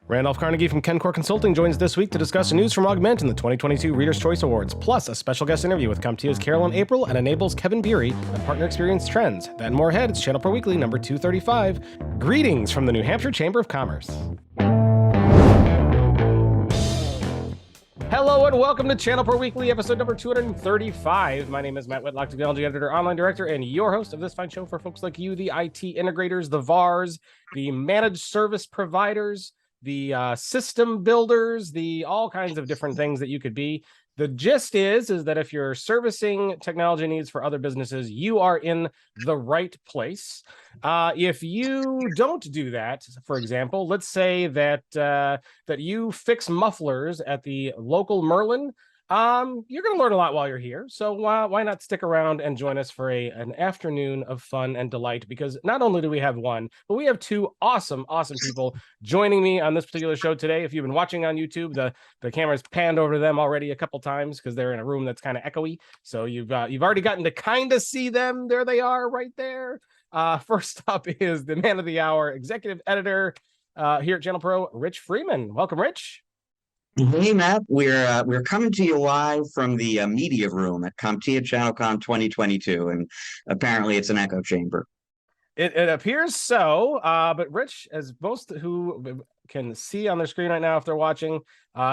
Randolph Carnegie from Ken-Kor Consulting joins this week to discuss news from Augmentt in the 2022 Reader's Choice Awards, plus a special guest interview with CompTIA's Carolyn April and Enable's Kevin Beery on partner experience trends. That and more ahead. It's ChannelPro Weekly number 235. Greetings from the New Hampshire Chamber of Commerce. Hello and welcome to ChannelPro Weekly, episode number 235. My name is Matt Whitlock, technology editor, online director, and your host of this fine show for folks like you, the IT integrators, the VARs, the managed service providers, the system builders, the all kinds of different things that you could be. The gist is that if you're servicing technology needs for other businesses, you are in the right place. If you don't do that, for example, let's say that that you fix mufflers at the local Merlin, you're going to learn a lot while you're here. So why not stick around and join us for an afternoon of fun and delight? Because not only do we have one, but we have two awesome people joining me on this particular show today. If you've been watching on YouTube, the camera's panned over to them already a couple times because they're in a room that's kind of echoey. So you've already gotten to kind of see them. There they are right there. First up is the man of the hour, executive editor here at ChannelPro, Rich Freeman. Welcome, Rich. Hey, Matt, we're coming to you live from the media room at CompTIA ChannelCon 2022, and apparently it's an echo chamber. It appears so, but Rich, as most who can see on their screen right now if they're watching,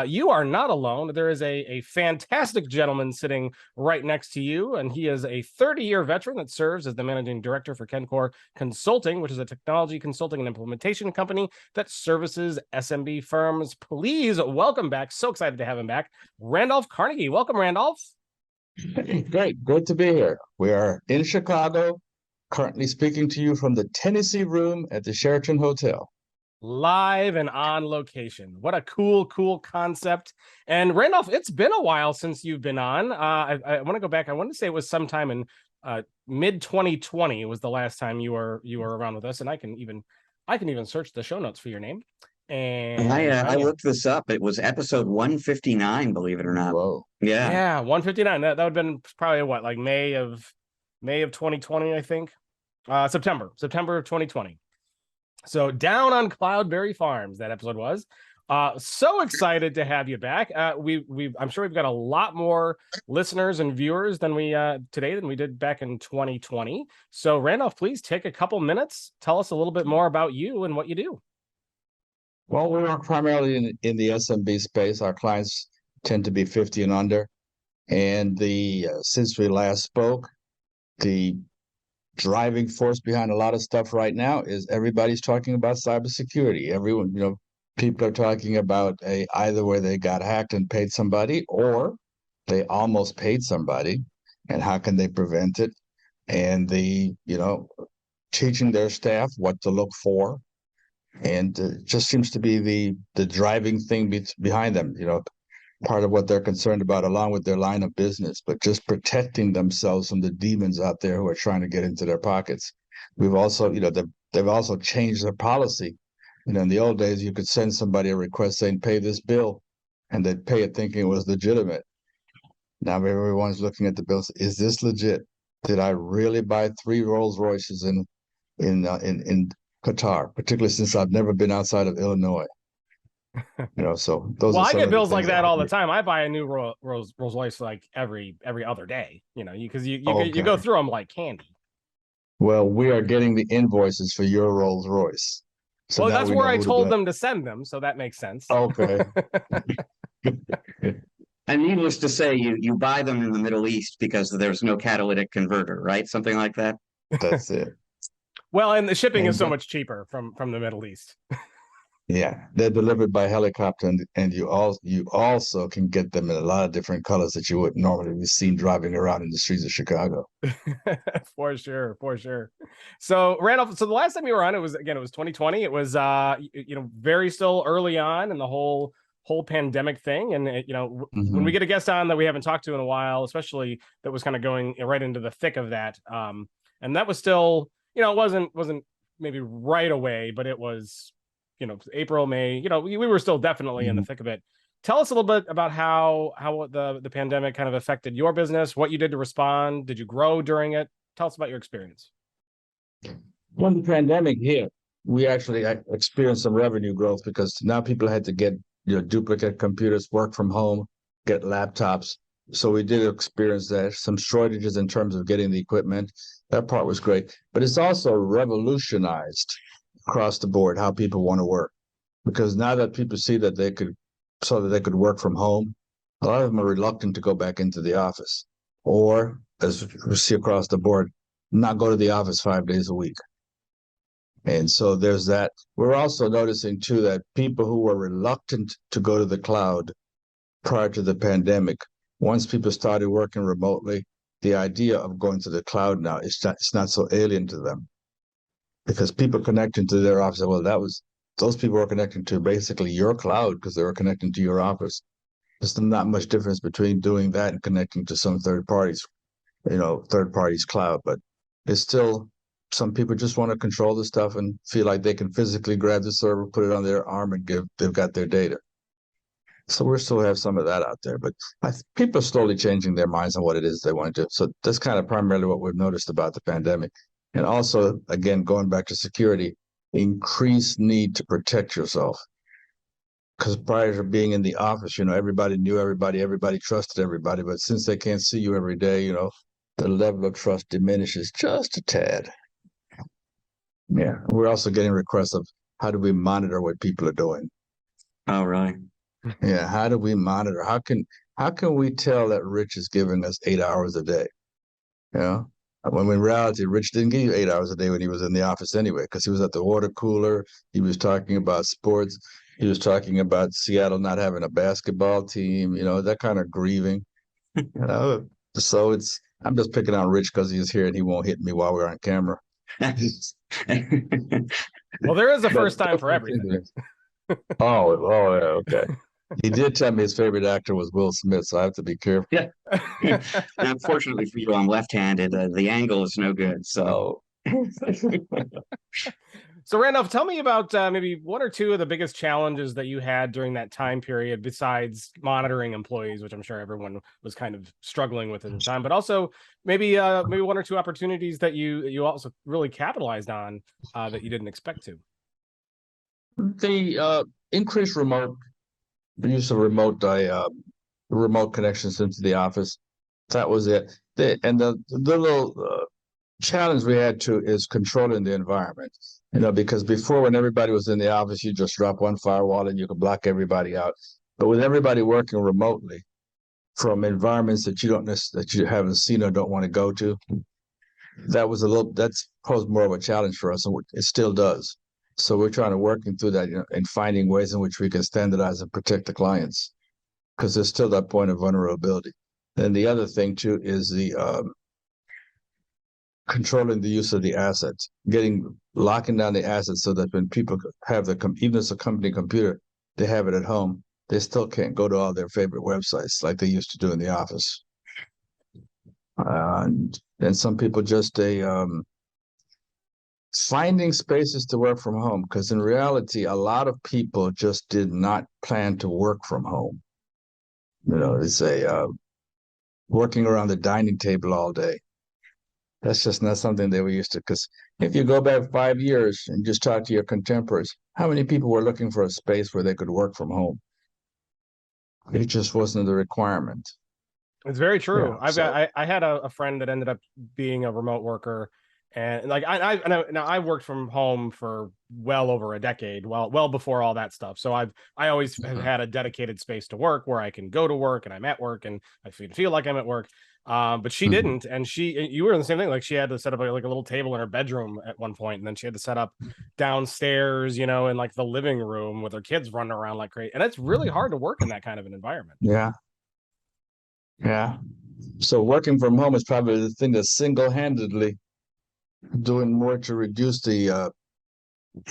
you are not alone. There is a fantastic gentleman sitting right next to you, and he is a 30-year veteran that serves as the managing director for Ken-Kor Consulting, which is a technology consulting and implementation company that services SMB firms. Please welcome back. So excited to have him back, Randolph Carnegie. Welcome, Randolph. Great. Good to be here. We are in Chicago, currently speaking to you from the Tennessee room at the Sheraton Hotel. Live and on location. What a cool concept. And Randolph, it's been a while since you've been on. I want to go back. I want to say it was sometime in mid 2020 was the last time you were around with us. And I can even search the show notes for your name. And I looked this up. It was episode 159, believe it or not. Whoa. Yeah, 159. That would have been probably what, like May of 2020, I think. September of 2020. So down on Cloudberry Farms, that episode was. So excited to have you back. I'm sure we've got a lot more listeners and viewers than we today than we did back in 2020. So Randolph, please take a couple minutes. Tell us a little bit more about you and what you do. Well, we are primarily in the SMB space. Our clients tend to be 50 and under. And since we last spoke, the driving force behind a lot of stuff right now is everybody's talking about cybersecurity. Everyone, people are talking about either where they got hacked and paid somebody, or they almost paid somebody, and how can they prevent it? And teaching their staff what to look for, and just seems to be the driving thing behind them. Part of what they're concerned about, along with their line of business, but just protecting themselves from the demons out there who are trying to get into their pockets. We've also, they've also changed their policy. In the old days, you could send somebody a request saying, pay this bill, and they'd pay it thinking it was legitimate. Now everyone's looking at the bills. Is this legit? Did I really buy 3 Rolls Royces in Qatar, particularly since I've never been outside of Illinois? So those. Well, I get bills like that all the time. I buy a new Rolls Royce like every other day. Because you go through them like candy. Well, we are getting the invoices for your Rolls Royce. So that's where I told them to send them, so that makes sense. Okay. And needless to say, you buy them in the Middle East because there's no catalytic converter, right? Something like that. That's it. Well, and the shipping is so much cheaper from the Middle East. Yeah, they're delivered by helicopter, and you also can get them in a lot of different colors that you wouldn't normally be seen driving around in the streets of Chicago. For sure. So Randolph, the last time you were on, it was 2020. It was very still early on in the whole pandemic thing, and when we get a guest on that we haven't talked to in a while, especially that was kind of going right into the thick of that, and that was still it wasn't maybe right away, but it was. April, May, we were still definitely in the thick of it. Tell us a little bit about how the pandemic kind of affected your business, what you did to respond. Did you grow during it? Tell us about your experience. When the pandemic hit, we actually experienced some revenue growth because now people had to get duplicate computers, work from home, get laptops. So we did experience that, some shortages in terms of getting the equipment. That part was great. But it's also revolutionized across the board how people want to work. Because now that people see that they could work from home, a lot of them are reluctant to go back into the office. Or, as we see across the board, not go to the office 5 days a week. And so there's that. We're also noticing, too, that people who were reluctant to go to the cloud prior to the pandemic, once people started working remotely, the idea of going to the cloud now, it's not so alien to them. Because people connecting to their office, well, those people were connecting to basically your cloud because they were connecting to your office. There's not much difference between doing that and connecting to some third party's cloud, but it's still, some people just want to control the stuff and feel like they can physically grab the server, put it on their arm, and they've got their data. So we still have some of that out there, but people are slowly changing their minds on what it is they want to do. So that's kind of primarily what we've noticed about the pandemic. And also, again, going back to security, increased need to protect yourself. Because prior to being in the office, everybody knew everybody trusted everybody. But since they can't see you every day, the level of trust diminishes just a tad. Yeah. We're also getting requests of how do we monitor what people are doing? Oh, really? Yeah. How do we monitor? How can we tell that Rich is giving us 8 hours a day? When in reality, Rich didn't give you 8 hours a day when he was in the office anyway, because he was at the water cooler. He was talking about sports. He was talking about Seattle not having a basketball team, that kind of grieving. So I'm just picking on Rich because he's here and he won't hit me while we're on camera. Well, there is a first time for everything. Oh, yeah, okay. He did tell me his favorite actor was Will Smith, so I have to be careful. Yeah. Unfortunately for you, I'm left-handed. The angle is no good. So, So Randolph, tell me about maybe one or two of the biggest challenges that you had during that time period, besides monitoring employees, which I'm sure everyone was kind of struggling with at the time, but also maybe one or two opportunities that you also really capitalized on that you didn't expect to. The increased the use of remote connections into the office, that was it. The little challenge we had to is controlling the environment. Because before, when everybody was in the office, you just drop one firewall and you could block everybody out. But with everybody working remotely from environments that you haven't seen or don't want to go to, that's posed more of a challenge for us, and it still does. So we're trying to working through that, and finding ways in which we can standardize and protect the clients, because there's still that point of vulnerability. Then the other thing too is the controlling the use of the assets, locking down the assets so that when people have even if it's a company computer, they have it at home, they still can't go to all their favorite websites like they used to do in the office. And some people just finding spaces to work from home, because in reality, a lot of people just did not plan to work from home. It's working around the dining table all day. That's just not something they were used to. Because if you go back 5 years and just talk to your contemporaries, how many people were looking for a space where they could work from home? It just wasn't the requirement. It's very true. Yeah, I had a friend that ended up being a remote worker, and like I worked from home for well over a decade, well before all that stuff. So I always have had a dedicated space to work where I can go to work and I'm at work and I feel like I'm at work. But she didn't, and you were in the same thing. Like, she had to set up like a little table in her bedroom at one point, and then she had to set up downstairs, in like the living room with her kids running around like crazy. And it's really hard to work in that kind of an environment. Yeah. So working from home is probably the thing that's single-handedly doing more to reduce the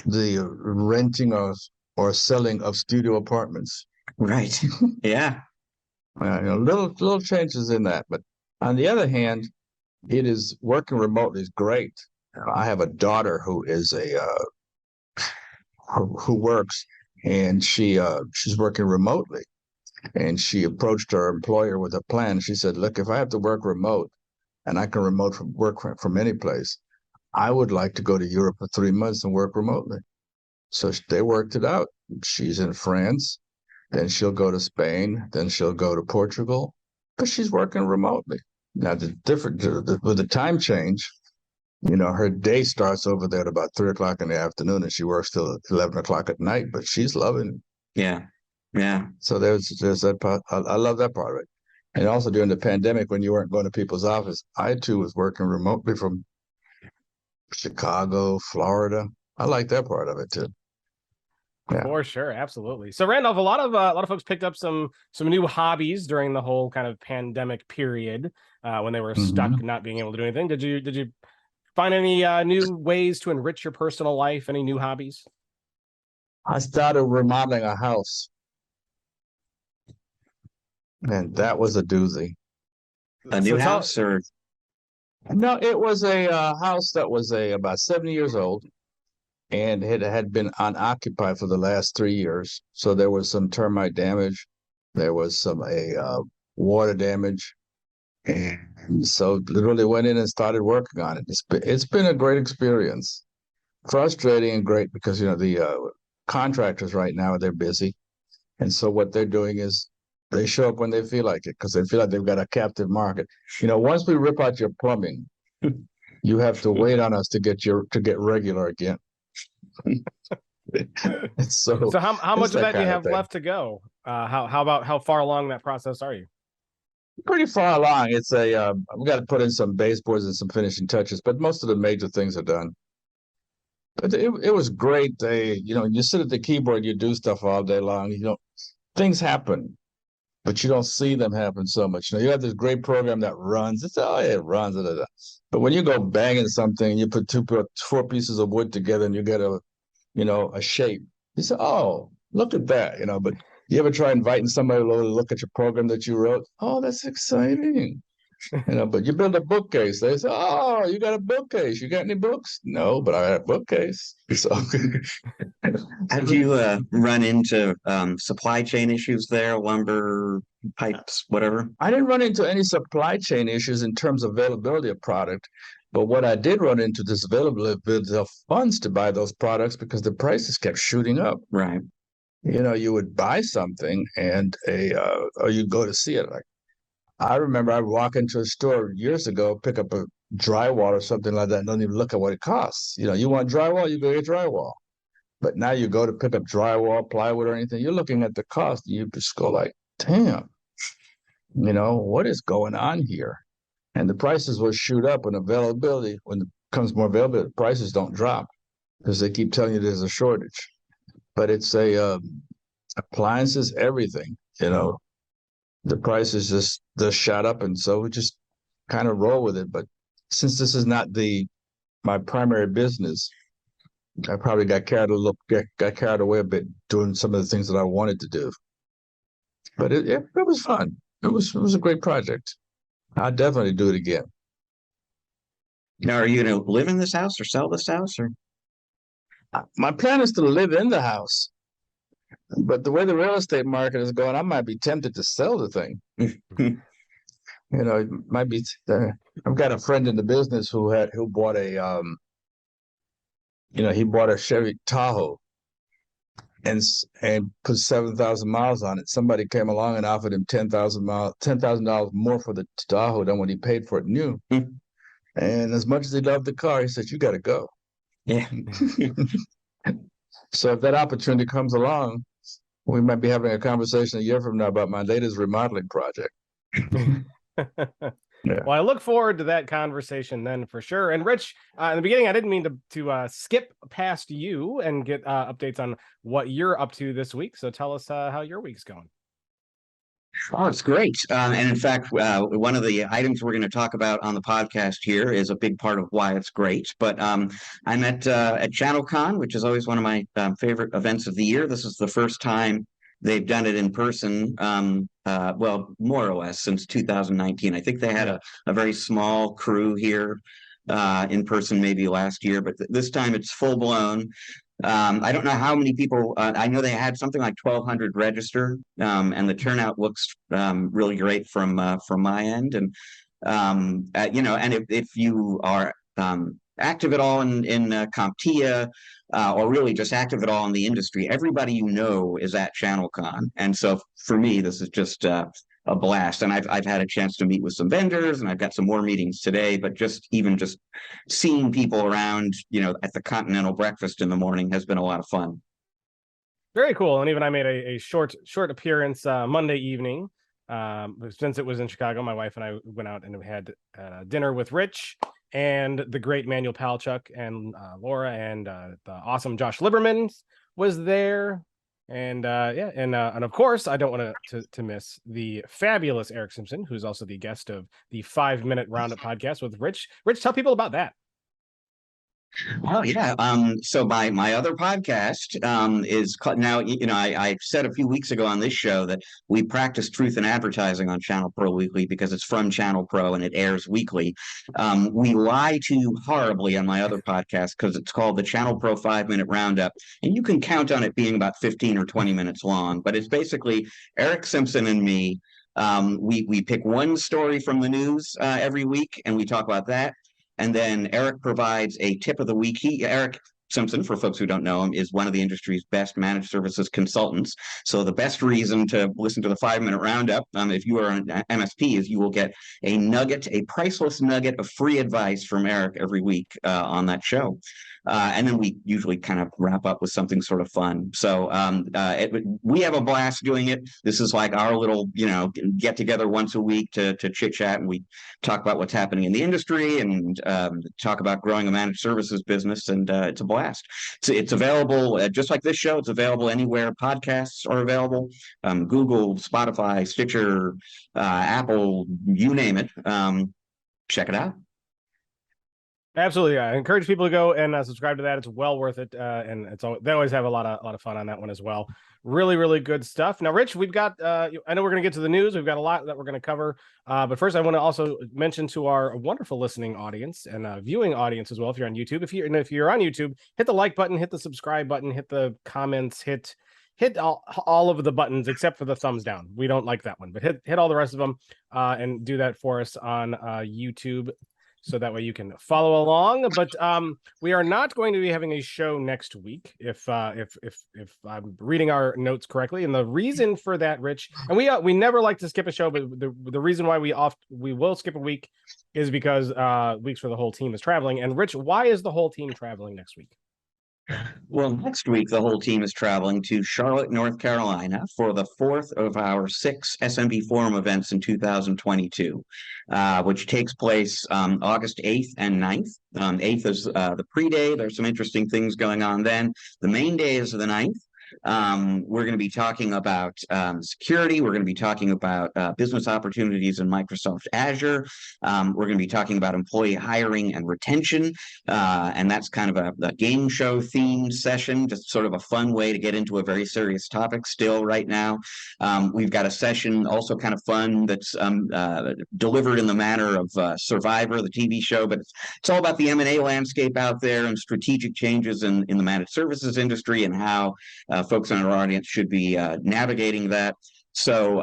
renting or selling of studio apartments. right. Yeah. Little changes in that, but on the other hand, it is working remotely is great. I have a daughter who is who works, and she's working remotely, and she approached her employer with a plan. She said, "Look, if I have to work remote, and I can work from any place, I would like to go to Europe for 3 months and work remotely. So they worked it out. She's in France, then she'll go to Spain, then she'll go to Portugal, but she's working remotely. Now, with the time change, her day starts over there at about 3 o'clock in the afternoon, and she works till 11 o'clock at night, but she's loving it. Yeah. Yeah. So there's that part. I love that part of it. And also during the pandemic, when you weren't going to people's office, I too was working remotely from Chicago, Florida. I like that part of it too. Yeah. For sure, absolutely. So Randolph, a lot of folks picked up some new hobbies during the whole kind of pandemic period when they were stuck not being able to do anything. Did you find any new ways to enrich your personal life? Any new hobbies? I started remodeling a house, and that was a doozy. A new house, or no? It was a house that was about 70 years old, and it had been unoccupied for the last 3 years. So there was some termite damage, there was some water damage, and so literally went in and started working on it. It's been a great experience, frustrating and great because the contractors right now, they're busy, and so what they're doing is they show up when they feel like it because they feel like they've got a captive market. Once we rip out your plumbing, you have to wait on us to get regular again. So how much of that do you have left to go? How far along that process are you? Pretty far along. It's we got to put in some baseboards and some finishing touches, but most of the major things are done. But it was great. You sit at the keyboard, you do stuff all day long. Things happen, but you don't see them happen so much. You have this great program that runs. It runs. But when you go banging something, you put four pieces of wood together and you get a shape. You say, oh, look at that. But you ever try inviting somebody to look at your program that you wrote? Oh, that's exciting. But you build a bookcase. They say, oh, you got a bookcase. You got any books? No, but I got a bookcase. So have you run into supply chain issues there, lumber, pipes, whatever? I didn't run into any supply chain issues in terms of availability of product. But what I did run into is availability of funds to buy those products because the prices kept shooting up. Right. You would buy something and or you'd go to see it. Like I remember I would walk into a store years ago, pick up a drywall or something like that, and don't even look at what it costs. You want drywall, you go get drywall. But now you go to pick up drywall, plywood, or anything, you're looking at the cost, and you just go like, damn, what is going on here? And the prices will shoot up when it becomes more availability, the prices don't drop because they keep telling you there's a shortage. But it's appliances, everything, the prices just shot up. And so we just kind of roll with it. But since this is not my primary business, I probably got carried away a bit doing some of the things that I wanted to do. But it was fun. It was a great project. I'd definitely do it again. Now, are you going to live in this house or sell this house? Or my plan is to live in the house, but the way the real estate market is going, I might be tempted to sell the thing. It might be. I've got a friend in the business who bought he bought a Chevy Tahoe and put 7,000 miles on it. Somebody came along and offered him $10,000 more for the Tahoe than what he paid for it new. And as much as he loved the car, he said, "You got to go." Yeah. So if that opportunity comes along, we might be having a conversation a year from now about my latest remodeling project. Yeah. Well, I look forward to that conversation then for sure. And Rich, in the beginning, I didn't mean to skip past you and get updates on what you're up to this week. So tell us how your week's going. Oh, it's great. And in fact, one of the items we're going to talk about on the podcast here is a big part of why it's great. But I'm at ChannelCon, which is always one of my favorite events of the year. This is the first time they've done it in person, well, more or less since 2019. I think they had a very small crew here in person maybe last year, but this time it's full blown. I don't know how many people. I know they had something like 1,200 register, and the turnout looks really great from my end. And and if you are active at all in CompTIA, or really just active at all in the industry, everybody you know is at ChannelCon. And so for me, this is just a blast. And I've had a chance to meet with some vendors, and I've got some more meetings today, but just seeing people around, at the Continental Breakfast in the morning has been a lot of fun. Very cool. And even I made a short appearance Monday evening. Since it was in Chicago, my wife and I went out and had dinner with Rich and the great Manuel Palchuk and Laura, and the awesome Josh Liberman was there. And and of course, I don't want to miss the fabulous Eric Simpson, who's also the guest of the 5-Minute Roundup podcast with Rich. Rich, tell people about that. Oh yeah. So my other podcast is called, now, I said a few weeks ago on this show that we practice truth in advertising on ChannelPro Weekly because it's from ChannelPro and it airs weekly. We lie to you horribly on my other podcast because it's called the ChannelPro 5-Minute Roundup, and you can count on it being about 15 or 20 minutes long. But it's basically Eric Simpson and me. We pick one story from the news every week, and we talk about that. And then Eric provides a tip of the week. Eric Simpson, for folks who don't know him, is one of the industry's best managed services consultants. So the best reason to listen to the 5-Minute Roundup, if you are an MSP, is you will get a priceless nugget of free advice from Eric every week on that show. And then we usually kind of wrap up with something sort of fun. So we have a blast doing it. This is like our little, get together once a week to chit chat, and we talk about what's happening in the industry and talk about growing a managed services business. And it's a blast. It's available just like this show. It's available anywhere podcasts are available. Google, Spotify, Stitcher, Apple, you name it. Check it out. Absolutely, I encourage people to go and subscribe to that. It's well worth it, and they always have a lot of fun on that one as well. Really, really good stuff. Now, Rich, we've got. I know we're going to get to the news. We've got a lot that we're going to cover, but first, I want to also mention to our wonderful listening audience and viewing audience as well. If you're on YouTube, if you're on YouTube, hit the like button, hit the subscribe button, hit the comments, hit all of the buttons except for the thumbs down. We don't like that one, but hit all the rest of them, and do that for us on YouTube, so that way you can follow along. But we are not going to be having a show next week, if I'm reading our notes correctly. And the reason for that, Rich, and we never like to skip a show, but the reason why we will skip a week is because weeks for the whole team is traveling. And Rich, why is the whole team traveling next week? Well, next week, the whole team is traveling to Charlotte, North Carolina for the 4th of our 6 SMB Forum events in 2022, which takes place August 8th and 9th. 8th is the pre-day. There's some interesting things going on then. The main day is the 9th. We're going to be talking about security. We're going to be talking about business opportunities in Microsoft Azure. We're going to be talking about employee hiring and retention. And that's kind of a game show themed session, just sort of a fun way to get into a very serious topic still right now. We've got a session also kind of fun that's delivered in the manner of Survivor, the TV show, but it's all about the M&A landscape out there and strategic changes in the managed services industry and how folks in our audience should be navigating that. So,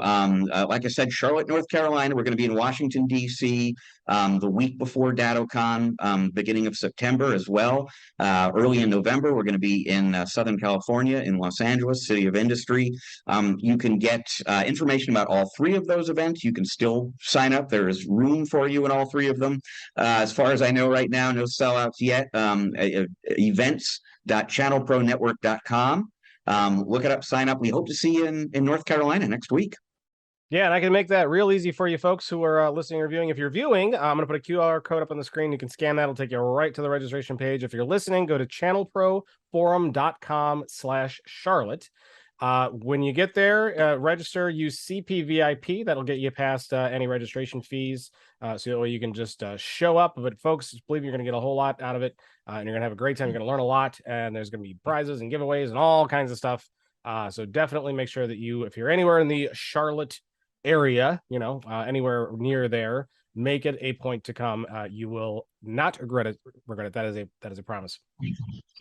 like I said, Charlotte, North Carolina. We're going to be in Washington, D.C. The week before DattoCon, beginning of September as well. Early in November, we're going to be in Southern California, in Los Angeles, City of Industry. You can get information about all 3 of those events. You can still sign up. There is room for you in all 3 of them. As far as I know right now, no sellouts yet. Events.channelpronetwork.com. Look it up, sign up. We hope to see you in North Carolina next week. Yeah, and I can make that real easy for you folks who are listening or viewing. If you're viewing, I'm going to put a QR code up on the screen. You can scan that. It'll take you right to the registration page. If you're listening, go to channelproforum.com/Charlotte. When you get there, register, use CPVIP. That'll get you past any registration fees. So you can just show up. But folks, believe you're going to get a whole lot out of it. And you're going to have a great time. You're going to learn a lot. And there's going to be prizes and giveaways and all kinds of stuff. So definitely make sure that if you're anywhere in the Charlotte area, anywhere near there, Make it a point to come. You will not regret it. That is a promise.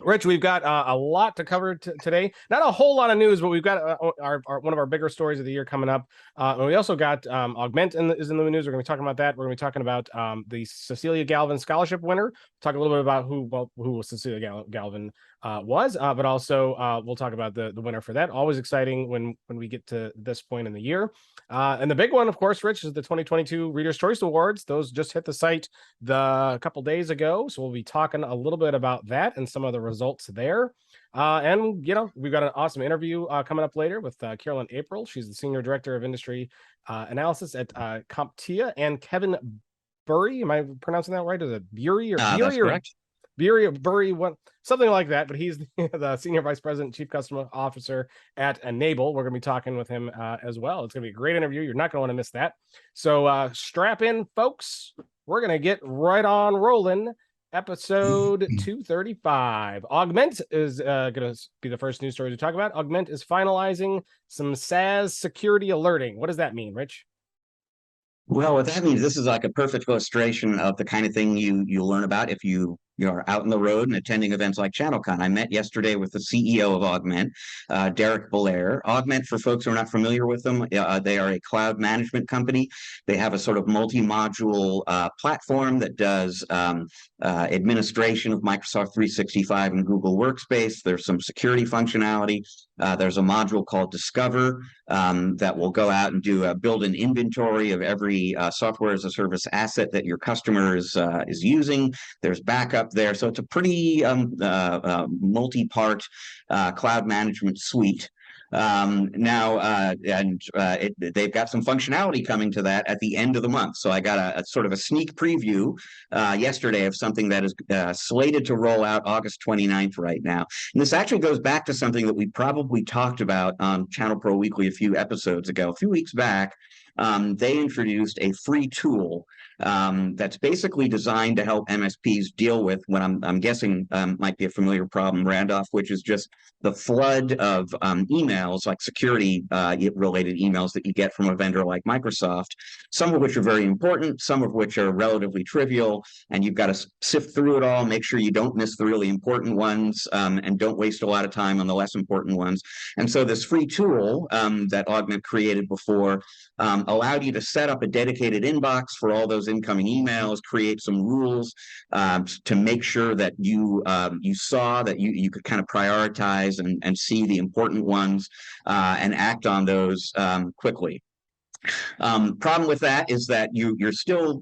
Rich, we've got a lot to cover today. Not a whole lot of news, but we've got our one of our bigger stories of the year coming up. And we also got Augmentt is in the news. We're going to be talking about that. We're going to be talking about the Cecilia Galvin Scholarship winner. Talk a little bit about who Cecilia Galvin was, but also we'll talk about the winner for that. Always exciting when we get to this point in the year. And the big one, of course, Rich, is the 2022 Reader's Choice Awards. Those just hit the site a couple days ago. So we'll be talking a little bit about that and some of the results there. And, we've got an awesome interview coming up later with Carolyn April. She's the Senior Director of Industry Analysis at CompTIA, and Kevin Burry. Am I pronouncing that right? Is it Burry or Burry? That's correct. Burry, something like that, but he's the Senior Vice President, Chief Customer Officer at Enable. We're going to be talking with him as well. It's going to be a great interview. You're not going to want to miss that. So strap in, folks. We're going to get right on rolling. Episode 235. Augmentt is going to be the first news story to talk about. Augmentt is finalizing some SaaS security alerting. What does that mean, Rich? Well, what that means, this is like a perfect illustration of the kind of thing you learn about if you are out in the road and attending events like ChannelCon. I met yesterday with the CEO of Augmentt, Derek Belair. Augmentt, for folks who are not familiar with them, they are a cloud management company. They have a sort of multi-module platform that does administration of Microsoft 365 and Google Workspace. There's some security functionality. There's a module called Discover that will go out and build an inventory of every software as a service asset that your customer is using. There's backup there. So it's a pretty multi-part cloud management suite. They've got some functionality coming to that at the end of the month. So I got a sort of a sneak preview yesterday of something that is slated to roll out August 29th right now. And this actually goes back to something that we probably talked about on ChannelPro Weekly a few episodes ago. A few weeks back, they introduced a free tool that's basically designed to help MSPs deal with what I'm guessing might be a familiar problem, Randolph, which is just the flood of emails, like security related emails that you get from a vendor like Microsoft, some of which are very important, some of which are relatively trivial, and you've got to sift through it all, make sure you don't miss the really important ones, and don't waste a lot of time on the less important ones. And so this free tool that Augmentt created before allowed you to set up a dedicated inbox for all those incoming emails, create some rules to make sure that you saw that you could kind of prioritize and see the important ones and act on those quickly. Problem with that is that you're still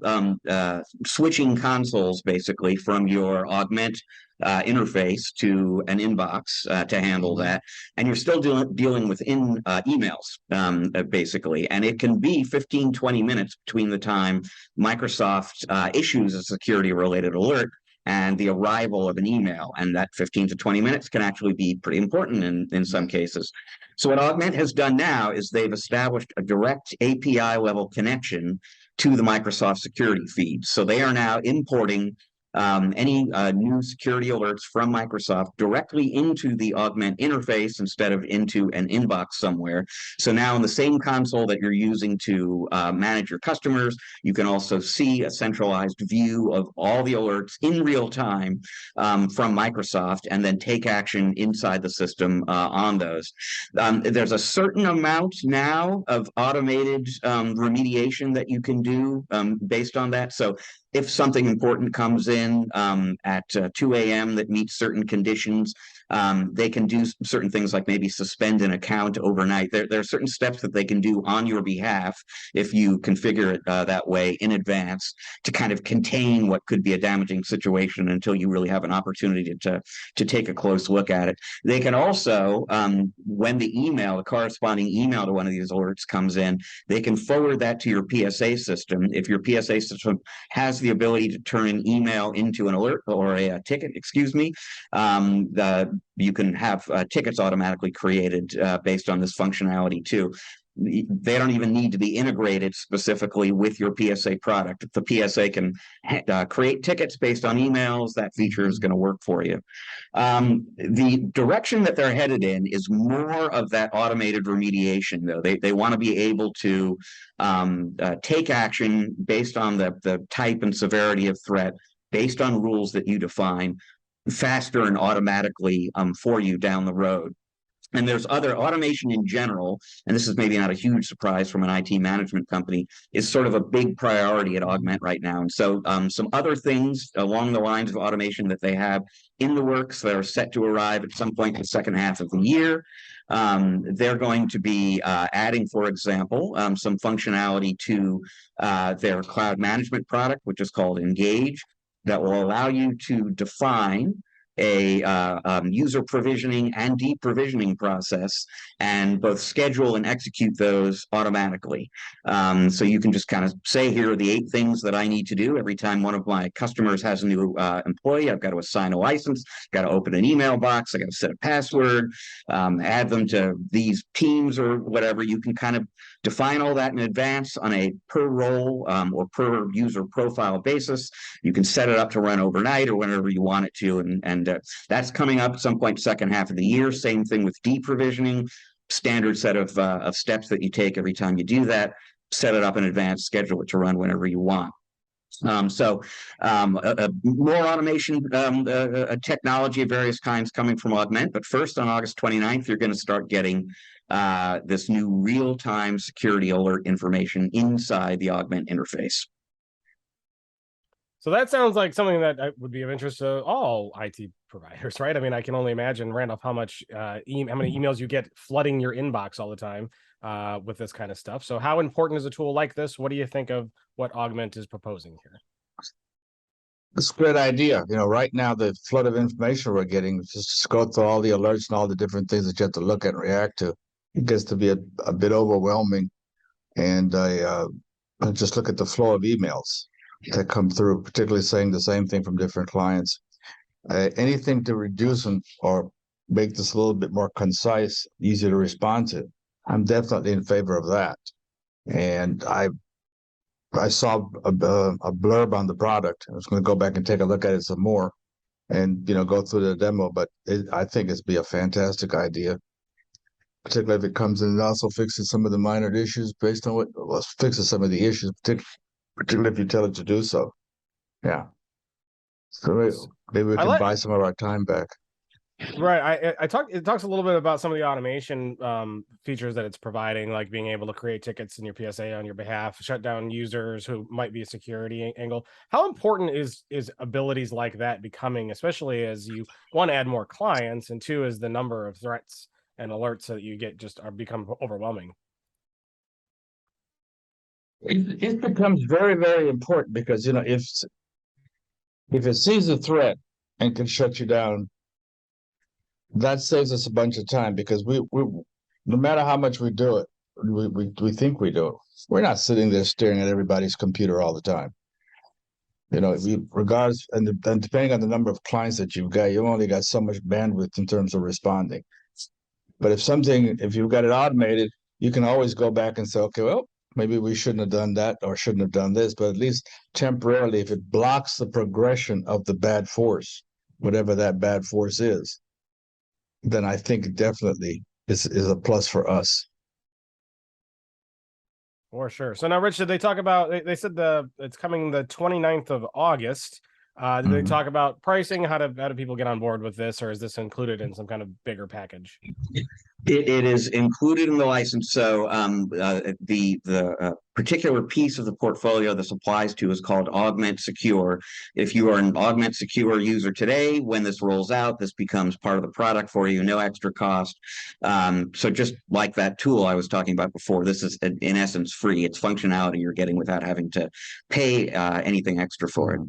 switching consoles basically from your Augmentt interface to an inbox to handle that, and you're still dealing with emails basically, and it can be 15-20 minutes between the time Microsoft issues a security related alert and the arrival of an email, and that 15 to 20 minutes can actually be pretty important in some cases. So what Augmentt has done now is they've established a direct API level connection to the Microsoft security feed. So they are now importing any new security alerts from Microsoft directly into the Augmentt interface instead of into an inbox somewhere. So now in the same console that you're using to manage your customers, you can also see a centralized view of all the alerts in real time from Microsoft, and then take action inside the system on those. There's a certain amount now of automated remediation that you can do based on that. So if something important comes in at 2 a.m. that meets certain conditions, they can do certain things like maybe suspend an account overnight. There are certain steps that they can do on your behalf if you configure it that way in advance to kind of contain what could be a damaging situation until you really have an opportunity to take a close look at it. They can also, when the corresponding email to one of these alerts comes in, they can forward that to your PSA system. If your PSA system has the ability to turn an email into an alert or a ticket, you can have tickets automatically created based on this functionality too. They don't even need to be integrated specifically with your PSA product. If the PSA can create tickets based on emails, that feature is going to work for you. The direction that they're headed in is more of that automated remediation, though. They want to be able to take action based on the type and severity of threat, based on rules that you define, faster and automatically for you down the road. And there's other automation in general, and this is maybe not a huge surprise from an IT management company, is sort of a big priority at Augmentt right now. And so some other things along the lines of automation that they have in the works that are set to arrive at some point in the second half of the year. They're going to be adding, for example, some functionality to their cloud management product, which is called Engage, that will allow you to define a user provisioning and deprovisioning process, and both schedule and execute those automatically. So you can just kind of say, here are the 8 things that I need to do. Every time one of my customers has a new employee, I've got to assign a license, got to open an email box, I got to set a password, add them to these teams or whatever. You can kind of define all that in advance on a per role or per user profile basis. You can set it up to run overnight or whenever you want it to, and that's coming up at some point second half of the year. Same thing with deprovisioning, standard set of steps that you take every time you do that. Set it up in advance, schedule it to run whenever you want. More automation technology of various kinds coming from Augmentt. But first, on August 29th, you're going to start getting this new real-time security alert information inside the Augmentt interface. So that sounds like something that would be of interest to all IT providers, right? I mean, I can only imagine, Randolph, how much how many emails you get flooding your inbox all the time with this kind of stuff. So how important is a tool like this? What do you think of what Augmentt is proposing here? It's a great idea. You know, right now the flood of information we're getting, just go through all the alerts and all the different things that you have to look at and react to. It gets to be a bit overwhelming. And I just look at the flow of emails that come through, particularly saying the same thing from different clients. Anything to reduce them or make this a little bit more concise, easier to respond to, I'm definitely in favor of that. And I saw a blurb on the product. I was going to go back and take a look at it some more and, go through the demo, but I think it's be a fantastic idea, particularly if it comes in and also fixes some of the minor issues based on fixes some of the issues, particularly if you tell it to do so. Yeah. So maybe we can buy some of our time back. Right. It talks a little bit about some of the automation features that it's providing, like being able to create tickets in your PSA on your behalf, shut down users who might be a security angle. How important is abilities like that becoming, especially as you, one, add more clients, and two, as the number of threats and alerts that you get just become overwhelming? It becomes very, very important because, if it sees a threat and can shut you down, that saves us a bunch of time, because we no matter how much we do it, we think we do it. We're not sitting there staring at everybody's computer all the time. Regardless, and depending on the number of clients that you've only got so much bandwidth in terms of responding. But if you've got it automated, you can always go back and say, okay, well, maybe we shouldn't have done that or shouldn't have done this, but at least temporarily, if it blocks the progression of the bad force, whatever that bad force is, then I think definitely is a plus for us. For sure. So now, Rich, did they talk about, they said it's coming the 29th of August. Did they talk about pricing? How do people get on board with this, or is this included in some kind of bigger package? It is included in the license. So the particular piece of the portfolio this applies to is called Augmentt Secure. If you are an Augmentt Secure user today, when this rolls out, this becomes part of the product for you, no extra cost. So just like that tool I was talking about before, this is in essence free. It's functionality you're getting without having to pay anything extra for it.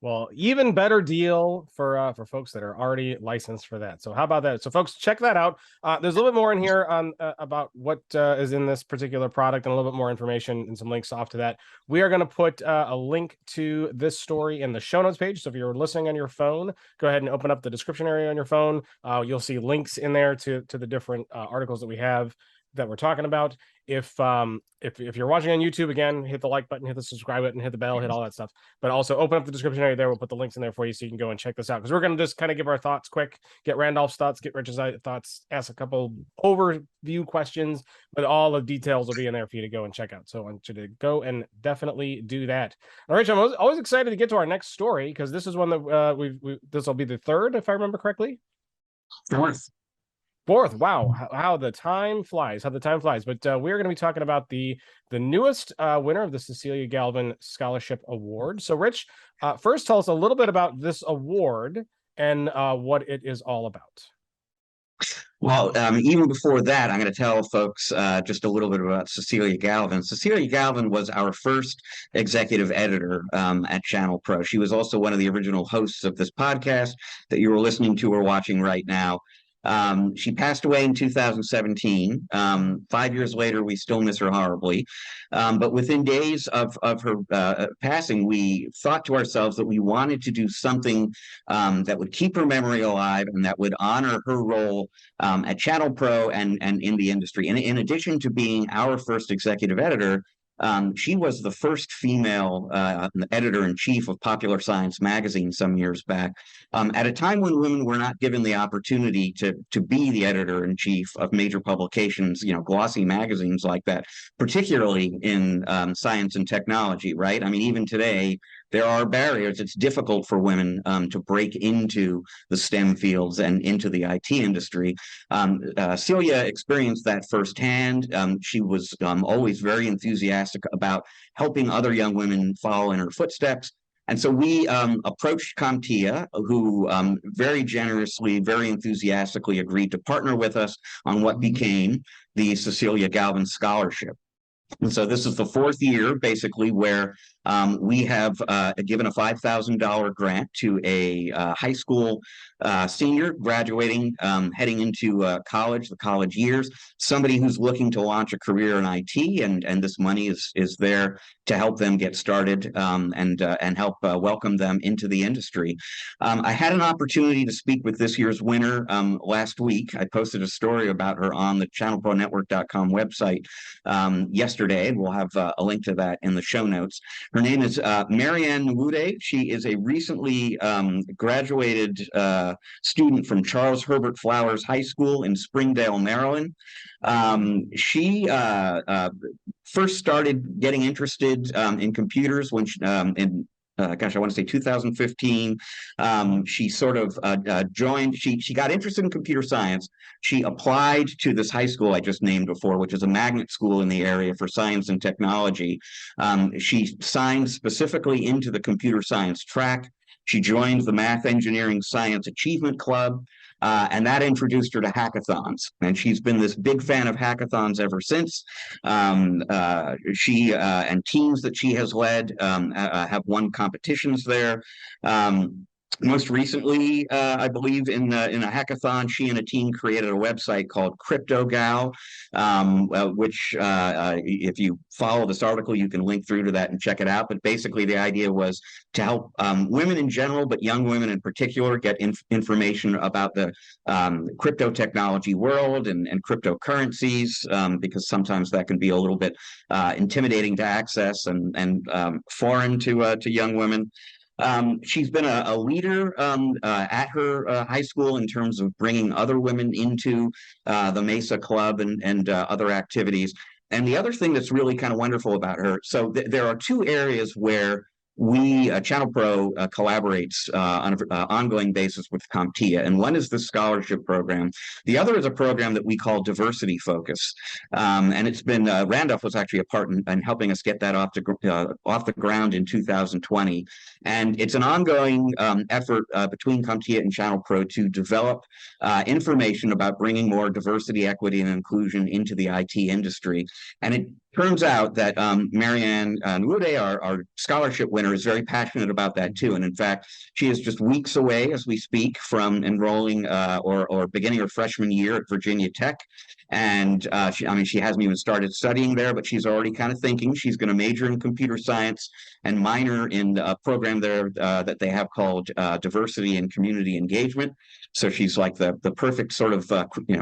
Well, even better deal for folks that are already licensed for that. So how about that? So folks, check that out. There's a little bit more in here on about what is in this particular product and a little bit more information and some links off to that. We are going to put a link to this story in the show notes page. So if you're listening on your phone, go ahead and open up the description area on your phone. You'll see links in there to the different articles that we have that we're talking about. If you're watching on YouTube, again, hit the like button, hit the subscribe button, hit the bell, hit all that stuff. But also open up the description area there. We'll put the links in there for you so you can go and check this out. Because we're going to just kind of give our thoughts quick, get Randolph's thoughts, get Rich's thoughts, ask a couple overview questions, but all the details will be in there for you to go and check out. So I want you to go and definitely do that. All right, I'm always excited to get to our next story because this is one that this will be the third, if I remember correctly. Fourth. Wow, how the time flies, But we're going to be talking about the newest winner of the Cecilia Galvin Scholarship Award. So Rich, first tell us a little bit about this award and what it is all about. Well, even before that, I'm going to tell folks just a little bit about Cecilia Galvin. Cecilia Galvin was our first executive editor at ChannelPro. She was also one of the original hosts of this podcast that you are listening to or watching right now. She passed away in 2017. 5 years later, we still miss her horribly. But within days of her passing, we thought to ourselves that we wanted to do something that would keep her memory alive and that would honor her role at ChannelPro and in the industry. And in addition to being our first executive editor, she was the first female editor-in-chief of Popular Science magazine some years back, at a time when women were not given the opportunity to be the editor-in-chief of major publications, glossy magazines like that, particularly in science and technology, right? I mean, even today, there are barriers. It's difficult for women to break into the STEM fields and into the IT industry. Celia experienced that firsthand. She was always very enthusiastic about helping other young women follow in her footsteps. And so we approached CompTIA, who very generously, very enthusiastically agreed to partner with us on what became the Cecilia Galvin Scholarship. And so this is the fourth year, basically, where we have given a $5,000 grant to a high school senior graduating, heading into college, the college years, somebody who's looking to launch a career in IT, and this money is there to help them get started and help welcome them into the industry. I had an opportunity to speak with this year's winner last week. I posted a story about her on the ChannelProNetwork.com website yesterday. We'll have a link to that in the show notes. Her name is Marianne Nwude. She is a recently graduated student from Charles Herbert Flowers High School in Springdale, Maryland. She first started getting interested in computers when she, I want to say 2015. She sort of joined, she got interested in computer science. She applied to this high school I just named before, which is a magnet school in the area for science and technology. She signed specifically into the computer science track. She joined the Math Engineering Science Achievement Club. And that introduced her to hackathons. And she's been this big fan of hackathons ever since. She and teams that she has led have won competitions there. Most recently, I believe in a hackathon, she and a team created a website called CryptoGal, which if you follow this article, you can link through to that and check it out. But basically, the idea was to help women in general, but young women in particular, get information about the crypto technology world and cryptocurrencies, because sometimes that can be a little bit intimidating to access and foreign to young women. She's been a leader at her high school in terms of bringing other women into the Mesa Club and other activities. And the other thing that's really kind of wonderful about her, so there are two areas where we, ChannelPro, collaborates on an ongoing basis with CompTIA, and one is the scholarship program. The other is a program that we call Diversity Focus, and it's been Randolph was actually a part in helping us get that off the ground in 2020, and it's an ongoing effort between CompTIA and ChannelPro to develop information about bringing more diversity, equity, and inclusion into the IT industry, and turns out that Marianne Nwude, our scholarship winner, is very passionate about that too. And in fact, she is just weeks away as we speak from enrolling or beginning her freshman year at Virginia Tech. And she hasn't even started studying there, but she's already kind of thinking she's going to major in computer science and minor in a program there that they have called diversity and community engagement. So she's like the perfect sort of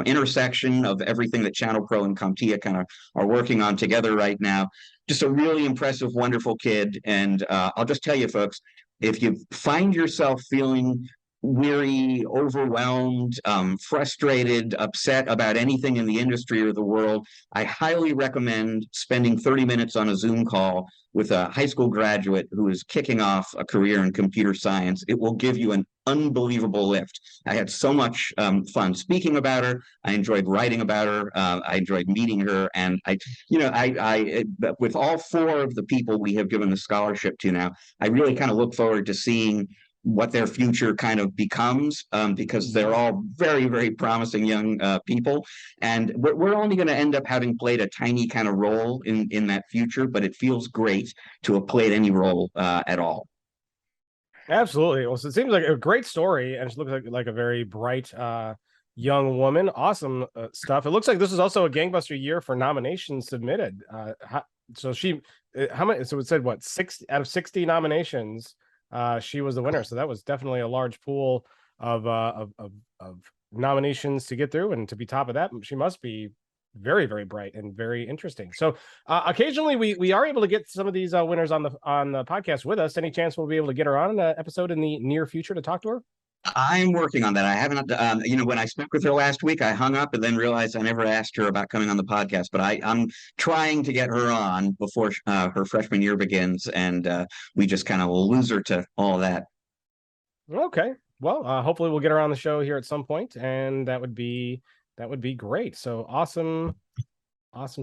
intersection of everything that ChannelPro and CompTIA kind of are working on together right now. Just a really impressive, wonderful kid. And I'll just tell you, folks, if you find yourself feeling weary, overwhelmed, frustrated, upset about anything in the industry or the world, I highly recommend spending 30 minutes on a Zoom call with a high school graduate who is kicking off a career in computer science. It will give you an unbelievable lift. I had so much fun speaking about her. I enjoyed writing about her. I enjoyed meeting her, and with all four of the people we have given the scholarship to now, I really kind of look forward to seeing what their future kind of becomes, because they're all very, very promising young people. And we're only going to end up having played a tiny kind of role in that future, but it feels great to have played any role at all. Absolutely. Well, so it seems like a great story, and she looks like a very bright young woman. Awesome stuff. It looks like this is also a gangbuster year for nominations submitted. How many? So it said what, 6 out of 60 nominations. She was the winner, so that was definitely a large pool of nominations to get through, and to be top of that, she must be very, very bright and very interesting. So occasionally we are able to get some of these winners on the podcast with us. Any chance we'll be able to get her on an episode in the near future to talk to her? I'm working on that. I haven't, when I spoke with her last week, I hung up and then realized I never asked her about coming on the podcast, but I'm trying to get her on before her freshman year begins, and we just kind of lose her to all that. Okay. Well, hopefully we'll get her on the show here at some point, and that would be great. So awesome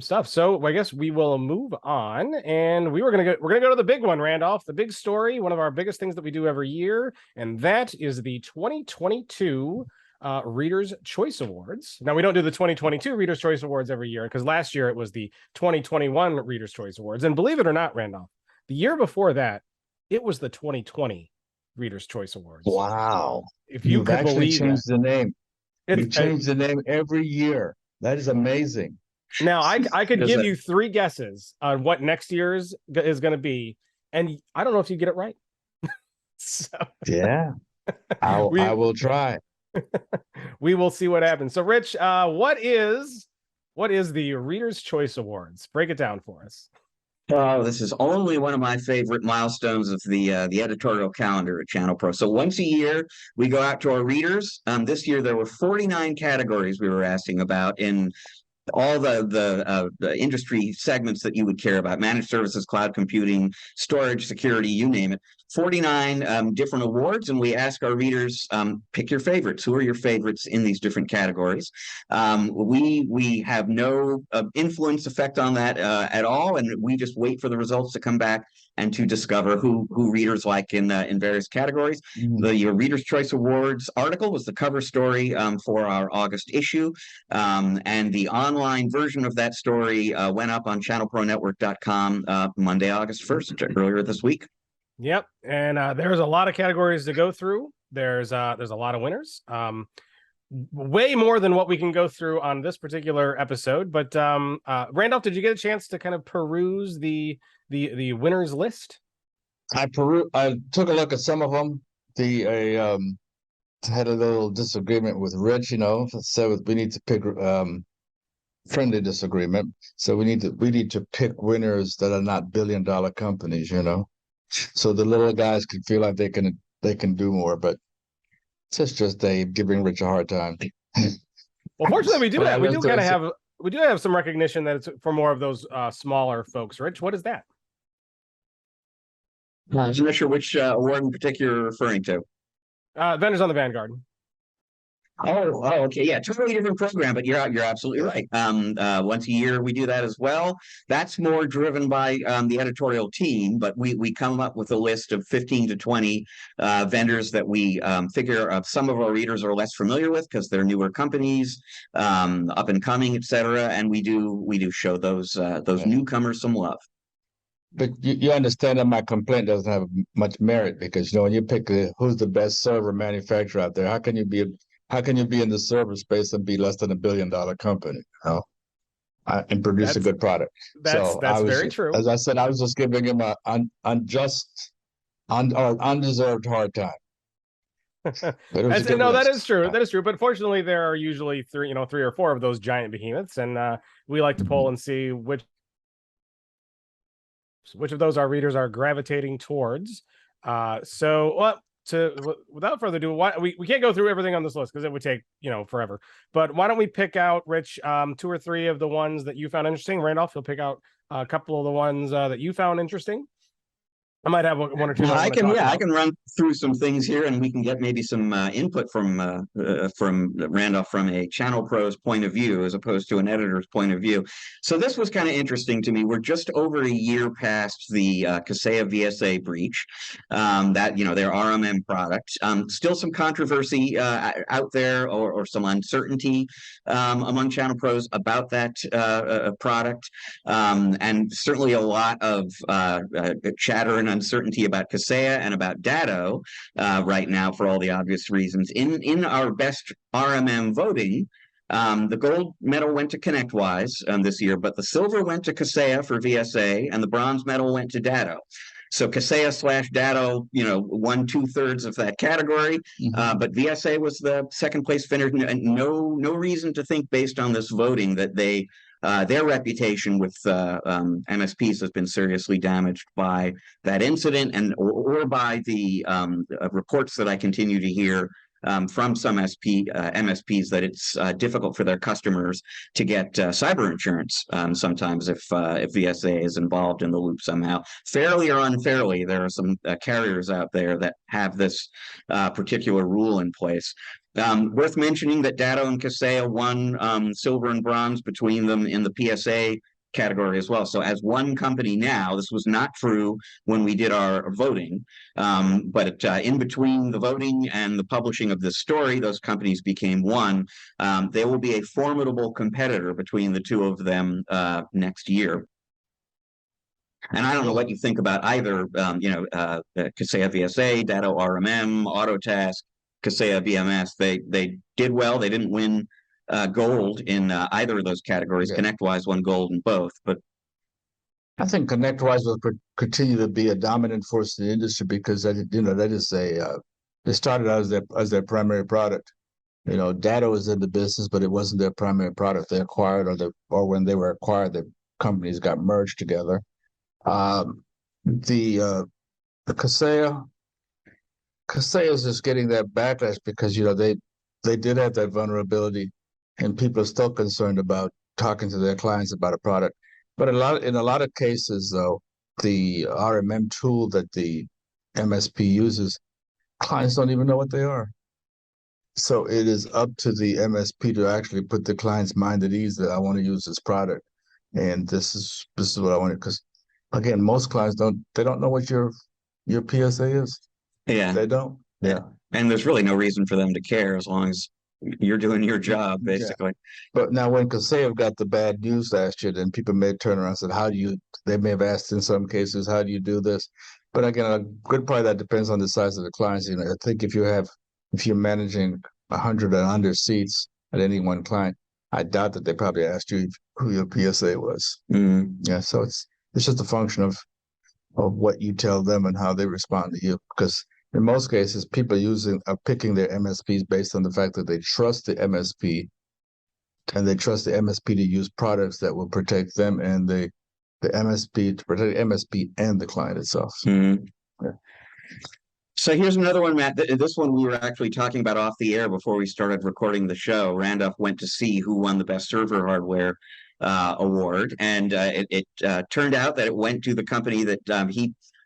stuff. So I guess we will move on, and we're gonna go to the big one, Randolph, the big story, one of our biggest things that we do every year, and that is the 2022 Readers' Choice Awards. Now, we don't do the 2022 Readers' Choice Awards every year, because last year it was the 2021 Readers' Choice Awards, and believe it or not, Randolph, the year before that, it was the 2020 Readers' Choice Awards. Wow! If you could actually believe changed that. the name. You change the name every year. That is amazing. Now, I could give you 3 guesses on what next year's is going to be, and I don't know if you get it right. So, yeah, I will try. We will see what happens. So, Rich, what is the Readers' Choice Awards? Break it down for us. Oh, this is only one of my favorite milestones of the editorial calendar at ChannelPro. So once a year, we go out to our readers. This year, there were 49 categories we were asking about in all the industry segments that you would care about: managed services, cloud computing, storage, security, you name it. 49 different awards, and we ask our readers, pick your favorites. Who are your favorites in these different categories? We have no influence effect on that at all, and we just wait for the results to come back and to discover who readers like in various categories. The Readers' Choice Awards article was the cover story for our August issue, and the online version of that story went up on ChannelProNetwork.com Monday, August 1st, earlier this week. Yep, and there's a lot of categories to go through. There's a lot of winners, way more than what we can go through on this particular episode. But Randolph, did you get a chance to kind of peruse the winners list? I took a look at some of them. I had a little disagreement with Rich. So we need to pick friendly disagreement. So we need to pick winners that are not billion-dollar companies. So the little guys can feel like they can do more, but it's just Dave giving Rich a hard time. Well, fortunately, we do have some recognition that it's for more of those smaller folks. Rich, what is that? I'm not sure which award in particular you're referring to. Vendors on the Vanguard. Okay. Yeah, totally different program, but you're absolutely right. Once a year we do that as well. That's more driven by the editorial team, but we come up with a list of 15 to 20 vendors that we figure some of our readers are less familiar with because they're newer companies, up and coming, et cetera. And we do show those newcomers some love. But you understand that my complaint doesn't have much merit because when you pick who's the best server manufacturer out there, how can you be in the server space and be less than $1 billion company, and produce a good product? That's very true. As I said, I was just giving him an undeserved hard time. That is true. That is true. But fortunately, there are usually three or four of those giant behemoths, and we like to poll and see which of those our readers are gravitating towards. Without further ado, we can't go through everything on this list because it would take forever. But why don't we pick out, Rich, 2 or 3 of the ones that you found interesting? Randolph, you'll pick out a couple of the ones that you found interesting. I might have 1 or 2. I can run through some things here, and we can get maybe some input from Randolph from a ChannelPro's point of view as opposed to an editor's point of view. So this was kind of interesting to me. We're just over a year past the CompTIA VSA breach, that their RMM product. Still some controversy out there, or some uncertainty among ChannelPros about that product, and certainly a lot of chatter and uncertainty about CompTIA and about Datto right now for all the obvious reasons. In our best RMM voting, the gold medal went to ConnectWise this year, but the silver went to CompTIA for VSA, and the bronze medal went to Datto. So CompTIA / Datto, won 2/3 of that category, but VSA was the second place finisher. And no reason to think, based on this voting, that their reputation with MSPs has been seriously damaged by that incident, or by the reports that I continue to hear from some MSPs that it's difficult for their customers to get cyber insurance sometimes if VSA is involved in the loop somehow. Fairly or unfairly, there are some carriers out there that have this particular rule in place. Worth mentioning that Datto and CompTIA won silver and bronze between them in the PSA category as well. So as one company now, this was not true when we did our voting, but in between the voting and the publishing of this story, those companies became one. There will be a formidable competitor between the two of them next year. And I don't know what you think about either, CompTIA VSA, Datto RMM, Autotask, CompTIA VMS. They did well. They didn't win gold in either of those categories. Yeah. ConnectWise won gold in both, but I think ConnectWise will continue to be a dominant force in the industry because that is they started out as their primary product. Datto was in the business, but it wasn't their primary product. They acquired, or when they were acquired, the companies got merged together. The CompTIA is just getting that backlash because they did have that vulnerability, and people are still concerned about talking to their clients about a product. But in a lot of cases, though, the RMM tool that the MSP uses, clients don't even know what they are. So it is up to the MSP to actually put the client's mind at ease that I want to use this product, and this is what I want. Because again, most clients don't know what your PSA is. Yeah, they don't. Yeah, and there's really no reason for them to care as long as you're doing your job, basically. Yeah. But now, when CompTIA got the bad news last year, then people may turn around and said, they may have asked in some cases, how do you do this? But again, a good part of that depends on the size of the clients. I think if you're managing 100 and under seats at any one client, I doubt that they probably asked you who your PSA was. Mm-hmm. Yeah, so it's just a function of what you tell them and how they respond to you. Because in most cases, people are picking their MSPs based on the fact that they trust the MSP, and they trust the MSP to use products that will protect them and the MSP to protect the MSP and the client itself. Mm-hmm. Yeah. So here's another one, Matt. This one we were actually talking about off the air before we started recording the show. Randolph went to see who won the best server hardware award, and it turned out that it went to the company that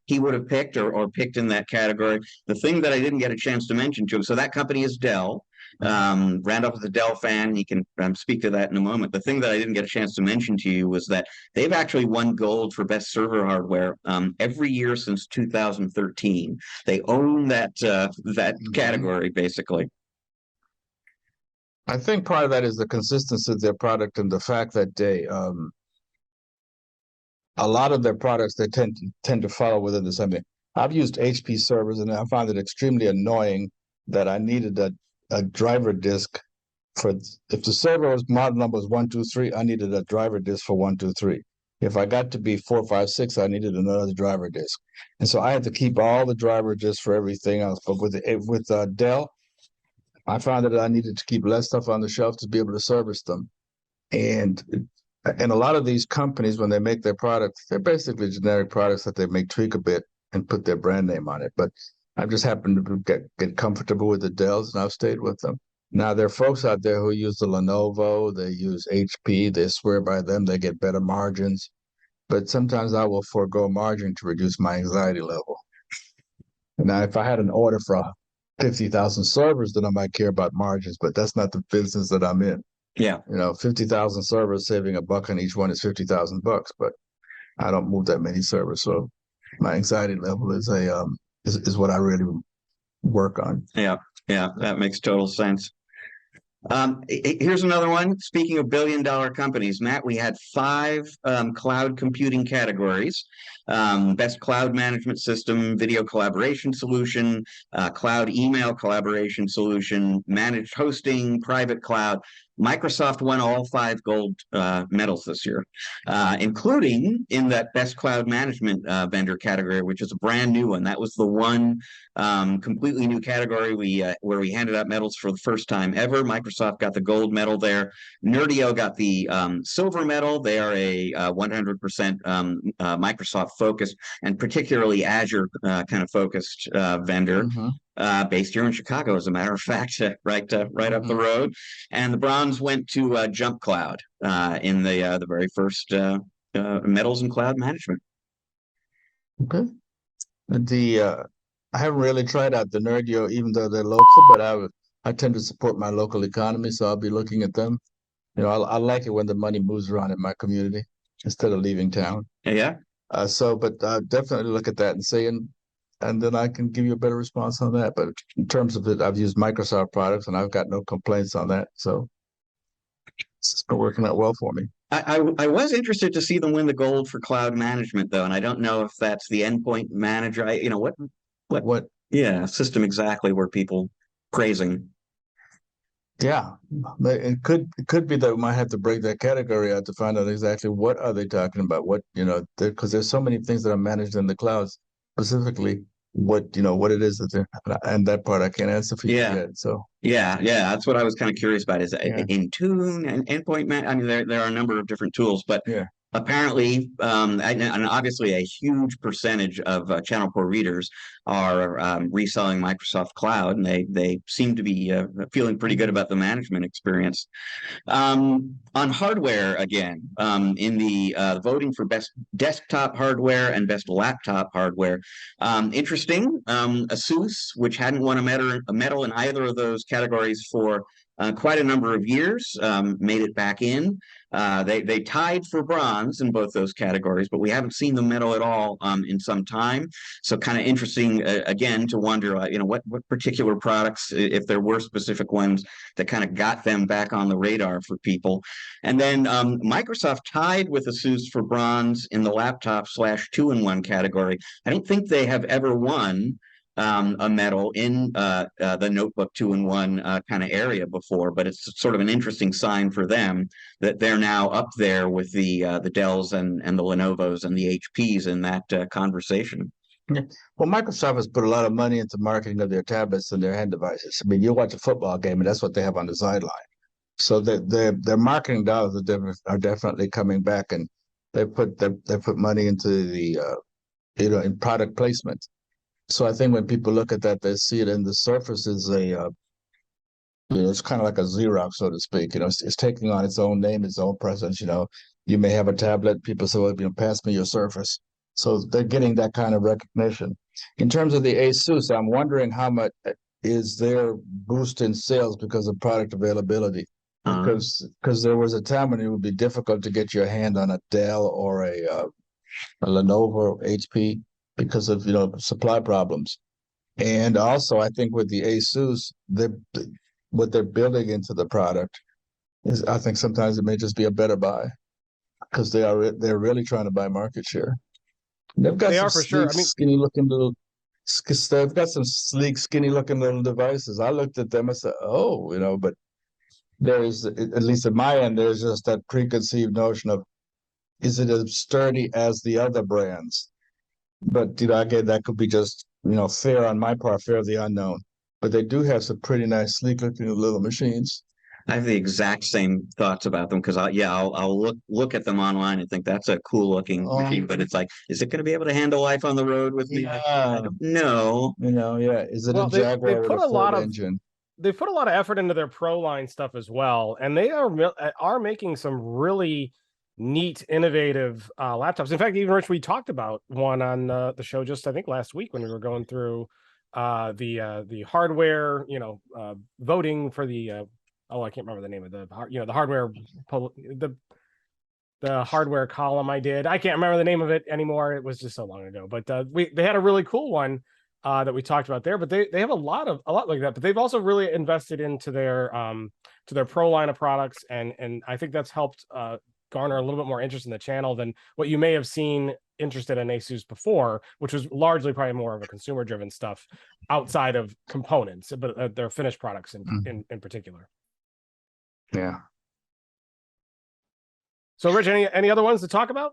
he would have picked or picked in that category. The thing that I didn't get a chance to mention to him, so that company is Dell. Randolph is a Dell fan. He can speak to that in a moment. The thing that I didn't get a chance to mention to you was that they've actually won gold for best server hardware every year since 2013. They own that category, basically. I think part of that is the consistency of their product and the fact that they a lot of their products they tend to follow within the same thing. I've used HP servers and I found it extremely annoying that I needed a driver disk for if the server was model number was 1, 2, 3, I needed a driver disk for 1, 2, 3. If I got to be 4, 5, 6, I needed another driver disk, and so I had to keep all the driver disks for everything else. But with Dell, I found that I needed to keep less stuff on the shelf to be able to service them, and a lot of these companies, when they make their products, they're basically generic products that they may tweak a bit and put their brand name on it. But I've just happened to get comfortable with the Dells, and I've stayed with them. Now, there are folks out there who use the Lenovo, they use HP, they swear by them, they get better margins. But sometimes I will forego margin to reduce my anxiety level. Now, if I had an order for 50,000 servers, then I might care about margins, but that's not the business that I'm in. Yeah. 50,000 servers, saving $1 on each one is $50,000, but I don't move that many servers. So my anxiety level is what I really work on. Yeah, that makes total sense. Here's another one. Speaking of billion-dollar companies, Matt, we had 5 cloud computing categories: best cloud management system, video collaboration solution, cloud email collaboration solution, managed hosting, private cloud. Microsoft won all 5 gold medals this year, including in that best cloud management vendor category, which is a brand new one. That was the one completely new category where we handed out medals for the first time ever. Microsoft got the gold medal there. Nerdio got the silver medal. They are a 100% Microsoft focused and particularly Azure kind of focused vendor. Based here in Chicago, as a matter of fact, right up the road. And the bronze went to Jump Cloud in the very first medals in cloud management. Okay. I haven't really tried out the Nerdio, even though they're local, but I tend to support my local economy, so I'll be looking at them. I like it when the money moves around in my community instead of leaving town. Yeah. But definitely look at that and see, and then I can give you a better response on that. But in terms of it, I've used Microsoft products and I've got no complaints on that. So it's been working out well for me. I was interested to see them win the gold for cloud management, though, and I don't know if that's the endpoint manager. What system exactly were people praising? Yeah, it could be that we might have to break that category out to find out exactly what are they talking about. Because there's so many things that are managed in the cloud, specifically what it is that they're, and that part I can't answer for you yet. So yeah, that's what I was kind of curious about. Is Intune and endpoint man? I mean, there are a number of different tools, but apparently, and obviously, a huge percentage of ChannelPro readers are reselling Microsoft Cloud, and they seem to be feeling pretty good about the management experience. On hardware, again, in the voting for best desktop hardware and best laptop hardware, interesting. ASUS, which hadn't won a medal in either of those categories for quite a number of years, made it back in. They tied for bronze in both those categories, but we haven't seen the medal at all in some time. So kind of interesting, again, to wonder, what particular products, if there were specific ones that kind of got them back on the radar for people. And then Microsoft tied with ASUS for bronze in the laptop / 2-in-1 category. I don't think they have ever won a medal in the notebook 2-in-1 kind of area before, but it's sort of an interesting sign for them that they're now up there with the Dells and the Lenovos and the HPs in that conversation. Yeah. Well, Microsoft has put a lot of money into marketing of their tablets and their hand devices. I mean, you watch a football game and that's what they have on the sideline. So their marketing dollars are definitely coming back, and they put money into the in product placement. So I think when people look at that, they see it in the Surface is it's kind of like a Xerox, so to speak. It's taking on its own name, its own presence. You may have a tablet. People say, well, pass me your Surface. So they're getting that kind of recognition. In terms of the ASUS, I'm wondering how much is their boost in sales because of product availability. Uh, Because there was a time when it would be difficult to get your hand on a Dell or a Lenovo or HP because of supply problems. And also, I think with the Asus, what they're building into the product is, I think sometimes it may just be a better buy because they're really trying to buy market share. They've got They some are for sure. sleek, I mean, skinny looking little. They've got some sleek, skinny looking little devices. I looked at them and said, "Oh, but there's, at least at my end, there's just that preconceived notion of, is it as sturdy as the other brands?" But again, that could be just fear on my part, fear of the unknown. But they do have some pretty nice, sleek looking little machines. I have the exact same thoughts about them because I'll look at them online and think that's a cool looking machine, but it's like, is it going to be able to handle life on the road with me? Yeah, No. yeah. Is it well, a they Jaguar with put a a lot Ford of engine? they put a lot of effort into their Pro line stuff as well, and they are making some really neat, innovative laptops. In fact, even Rich, we talked about one on the show just I think last week when we were going through the hardware, voting for the I can't remember the name of the hardware the hardware column I did. I can't remember the name of it anymore. It was just so long ago. But they had a really cool one that we talked about there. But they have a lot like that. But they've also really invested into their Pro line of products, and I think that's helped garner a little bit more interest in the channel than what you may have seen interested in Asus before, which was largely probably more of a consumer driven stuff outside of components, but their finished products in particular. Yeah. So, Rich, any other ones to talk about?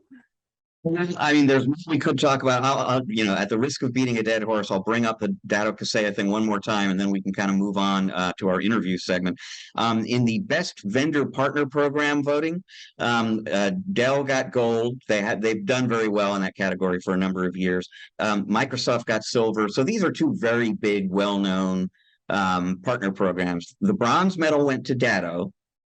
I mean, there's more we could talk about. At the risk of beating a dead horse, I'll bring up the Datto Kaseya thing one more time, and then we can kind of move on to our interview segment. In the best vendor partner program voting, Dell got gold. They've done very well in that category for a number of years. Microsoft got silver. So these are two very big, well-known partner programs. The bronze medal went to Datto.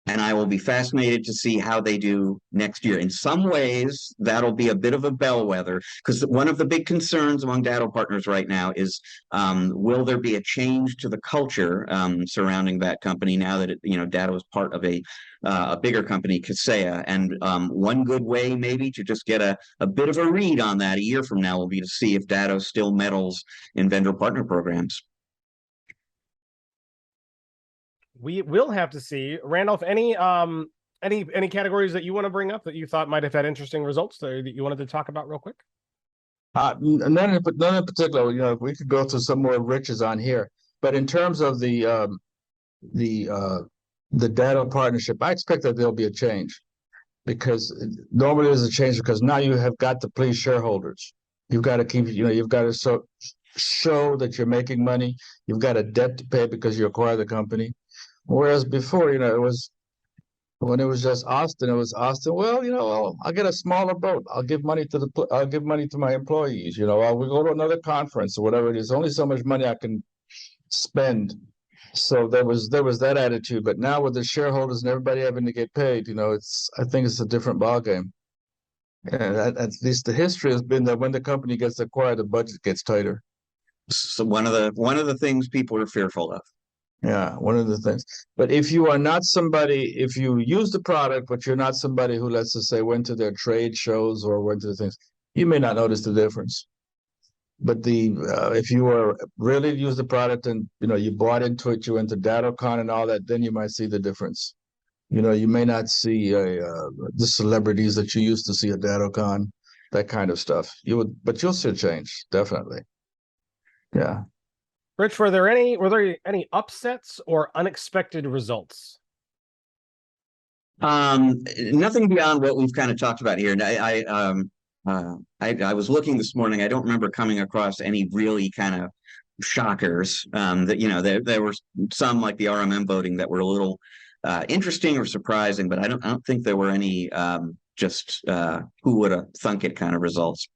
And I will be fascinated to see how they do next year. In some ways, that'll be a bit of a bellwether, because one of the big concerns among Datto partners right now is, will there be a change to the culture surrounding that company now that Datto is part of a bigger company, Kaseya? And one good way maybe to just get a bit of a read on that a year from now will be to see if Datto still meddles in vendor partner programs. We will have to see. Randolph, any categories that you want to bring up that you thought might have had interesting results that you wanted to talk about real quick? None in particular. We could go through some more riches on here, but in terms of the Datto partnership, I expect that there'll be a change, because normally there's a change because now you have got to please shareholders. You've got to keep, you've got to show that you're making money. You've got a debt to pay because you acquired the company. Whereas before, it was, when it was just Austin, it was Austin. Well, I'll get a smaller boat. I'll give money to my employees. We go to another conference or whatever it is. Only so much money I can spend. So there was that attitude. But now with the shareholders and everybody having to get paid, I think it's a different ballgame. And at least the history has been that when the company gets acquired, the budget gets tighter. So one of the things people are fearful of. Yeah, one of the things. But if you are not somebody, if you use the product, but you're not somebody who, let's just say, went to their trade shows or went to the things, you may not notice the difference. But if you were really use the product and you bought into it, you went to DattoCon and all that, then you might see the difference. You may not see the celebrities that you used to see at DattoCon, that kind of stuff. But you'll see a change, definitely. Yeah. Rich, were there any upsets or unexpected results? Nothing beyond what we've kind of talked about here. And I was looking this morning. I don't remember coming across any really kind of shockers. That there were some, like the RMM voting, that were a little interesting or surprising, but I don't think there were any just who would have thunk it kind of results.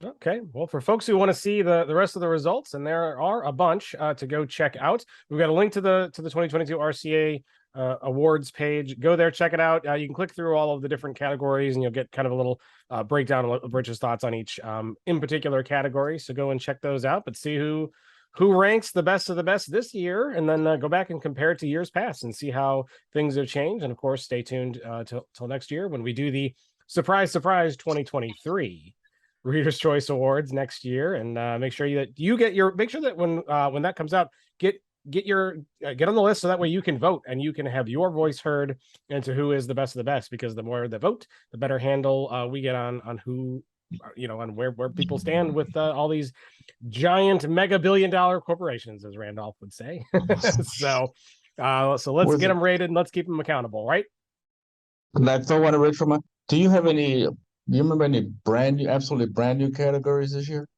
Okay, well, for folks who want to see the rest of the results, and there are a bunch to go check out, we've got a link to the 2022 RCA Awards page. Go there, check it out. You can click through all of the different categories, and you'll get kind of a little breakdown of Rich's thoughts on each in particular category. So go and check those out, but see who who ranks the best of the best this year, and then go back and compare it to years past and see how things have changed. And of course, stay tuned till next year when we do the surprise 2023 Reader's Choice Awards next year. And make sure that you get your, make sure that when that comes out, get on the list so that way you can vote and you can have your voice heard into who is the best of the best, because the more the vote, the better handle we get on who, on where people stand with all these giant mega billion-dollar corporations, as Randolph would say. So let's get them rated and let's keep them accountable, right? Can I throw one away from do you remember any absolutely brand new categories this year?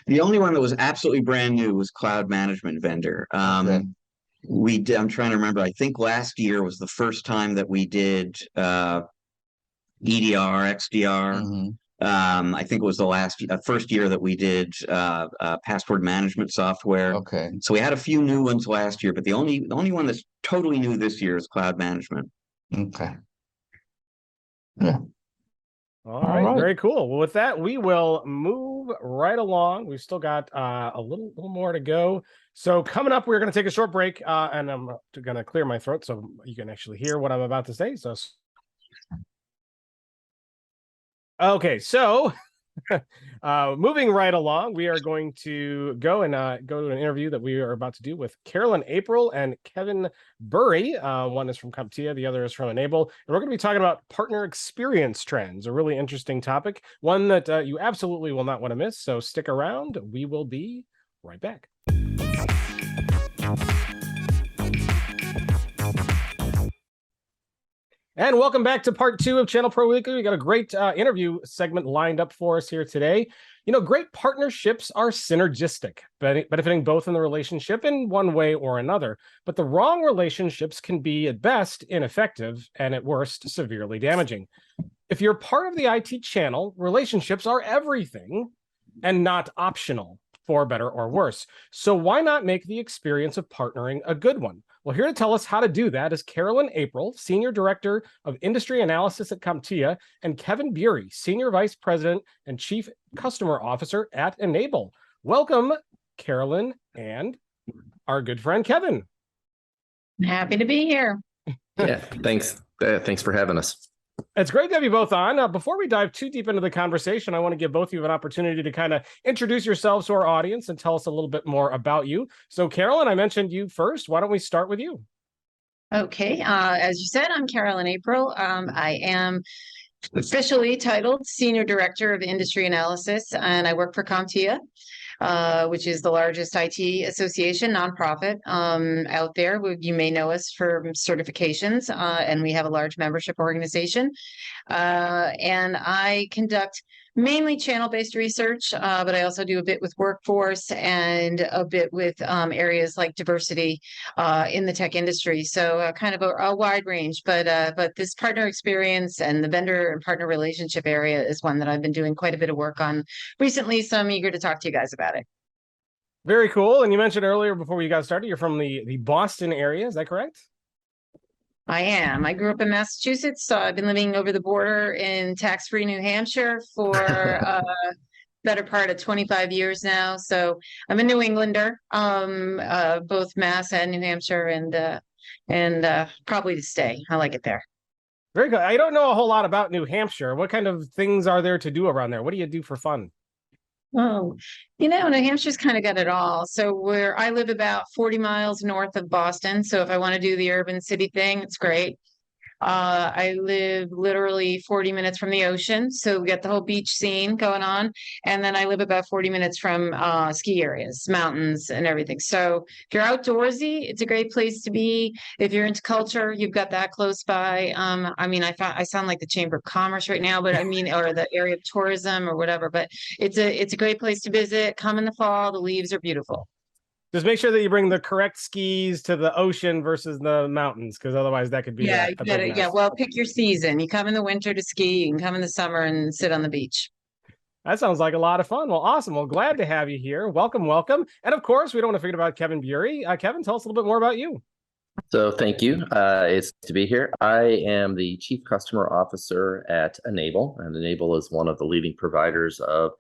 The only one that was absolutely brand new was cloud management vendor. Okay. I'm trying to remember. I think last year was the first time that we did EDR, XDR. Mm-hmm. I think it was the first year that we did password management software. Okay. So we had a few new ones last year, but the only one that's totally new this year is cloud management. Okay. Yeah. All right, very cool. Well, with that, we will move right along. We've still got a little more to go. So coming up, we're going to take a short break, and I'm going to clear my throat so you can actually hear what I'm about to say. So, okay, so moving right along, we are going to go to an interview that we are about to do with Carolyn April and Kevin Burry. One is from CompTIA, the other is from Enable. And we're going to be talking about partner experience trends, a really interesting topic, one that you absolutely will not want to miss. So stick around. We will be right back. And welcome back to part 2 of ChannelPro Weekly. We got a great interview segment lined up for us here today. Great partnerships are synergistic, benefiting both in the relationship in one way or another. But the wrong relationships can be, at best, ineffective and at worst, severely damaging. If you're part of the IT channel, relationships are everything and not optional, for better or worse. So why not make the experience of partnering a good one? Well, here to tell us how to do that is Carolyn April, Senior Director of Industry Analysis at CompTIA, and Kevin Burry, Senior Vice President and Chief Customer Officer at Enable. Welcome, Carolyn and our good friend, Kevin. Happy to be here. Yeah, thanks. Thanks for having us. It's great to have you both on. Before we dive too deep into the conversation, I want to give both of you an opportunity to kind of introduce yourselves to our audience and tell us a little bit more about you. So, Carolyn, I mentioned you first. Why don't we start with you? Okay. As you said, I'm Carolyn April. I am officially titled Senior Director of Industry Analysis, and I work for CompTIA, which is the largest IT association, nonprofit out there. You may know us for certifications, and we have a large membership organization. And I conduct mainly channel-based research, but I also do a bit with workforce and a bit with areas like diversity in the tech industry. So kind of a wide range, but this partner experience and the vendor and partner relationship area is one that I've been doing quite a bit of work on recently. So I'm eager to talk to you guys about it. Very cool. And you mentioned earlier before we got started, you're from the Boston area. Is that correct? I am. I grew up in Massachusetts, so I've been living over the border in tax-free New Hampshire for better part of 25 years now. So I'm a New Englander, both Mass and New Hampshire, and probably to stay. I like it there. Very good. I don't know a whole lot about New Hampshire. What kind of things are there to do around there? What do you do for fun? Oh, New Hampshire's kind of got it all. So I live about 40 miles north of Boston. So if I want to do the urban city thing, it's great. I live literally 40 minutes from the ocean. So we got the whole beach scene going on. And then I live about 40 minutes from ski areas, mountains and everything. So if you're outdoorsy, it's a great place to be. If you're into culture, you've got that close by. I sound like the Chamber of Commerce right now, but or the area of tourism or whatever, but it's a great place to visit. Come in the fall, the leaves are beautiful. Just make sure that you bring the correct skis to the ocean versus the mountains, because otherwise that could be well, pick your season. You come in the winter to ski, you can come in the summer and sit on the beach. That sounds like a lot of fun. Well, awesome. Well, glad to have you here. Welcome. And of course, we don't want to forget about Kevin Burry. Kevin, tell us a little bit more about you. So thank you. It's to be here. I am the Chief Customer Officer at Enable, and Enable is one of the leading providers of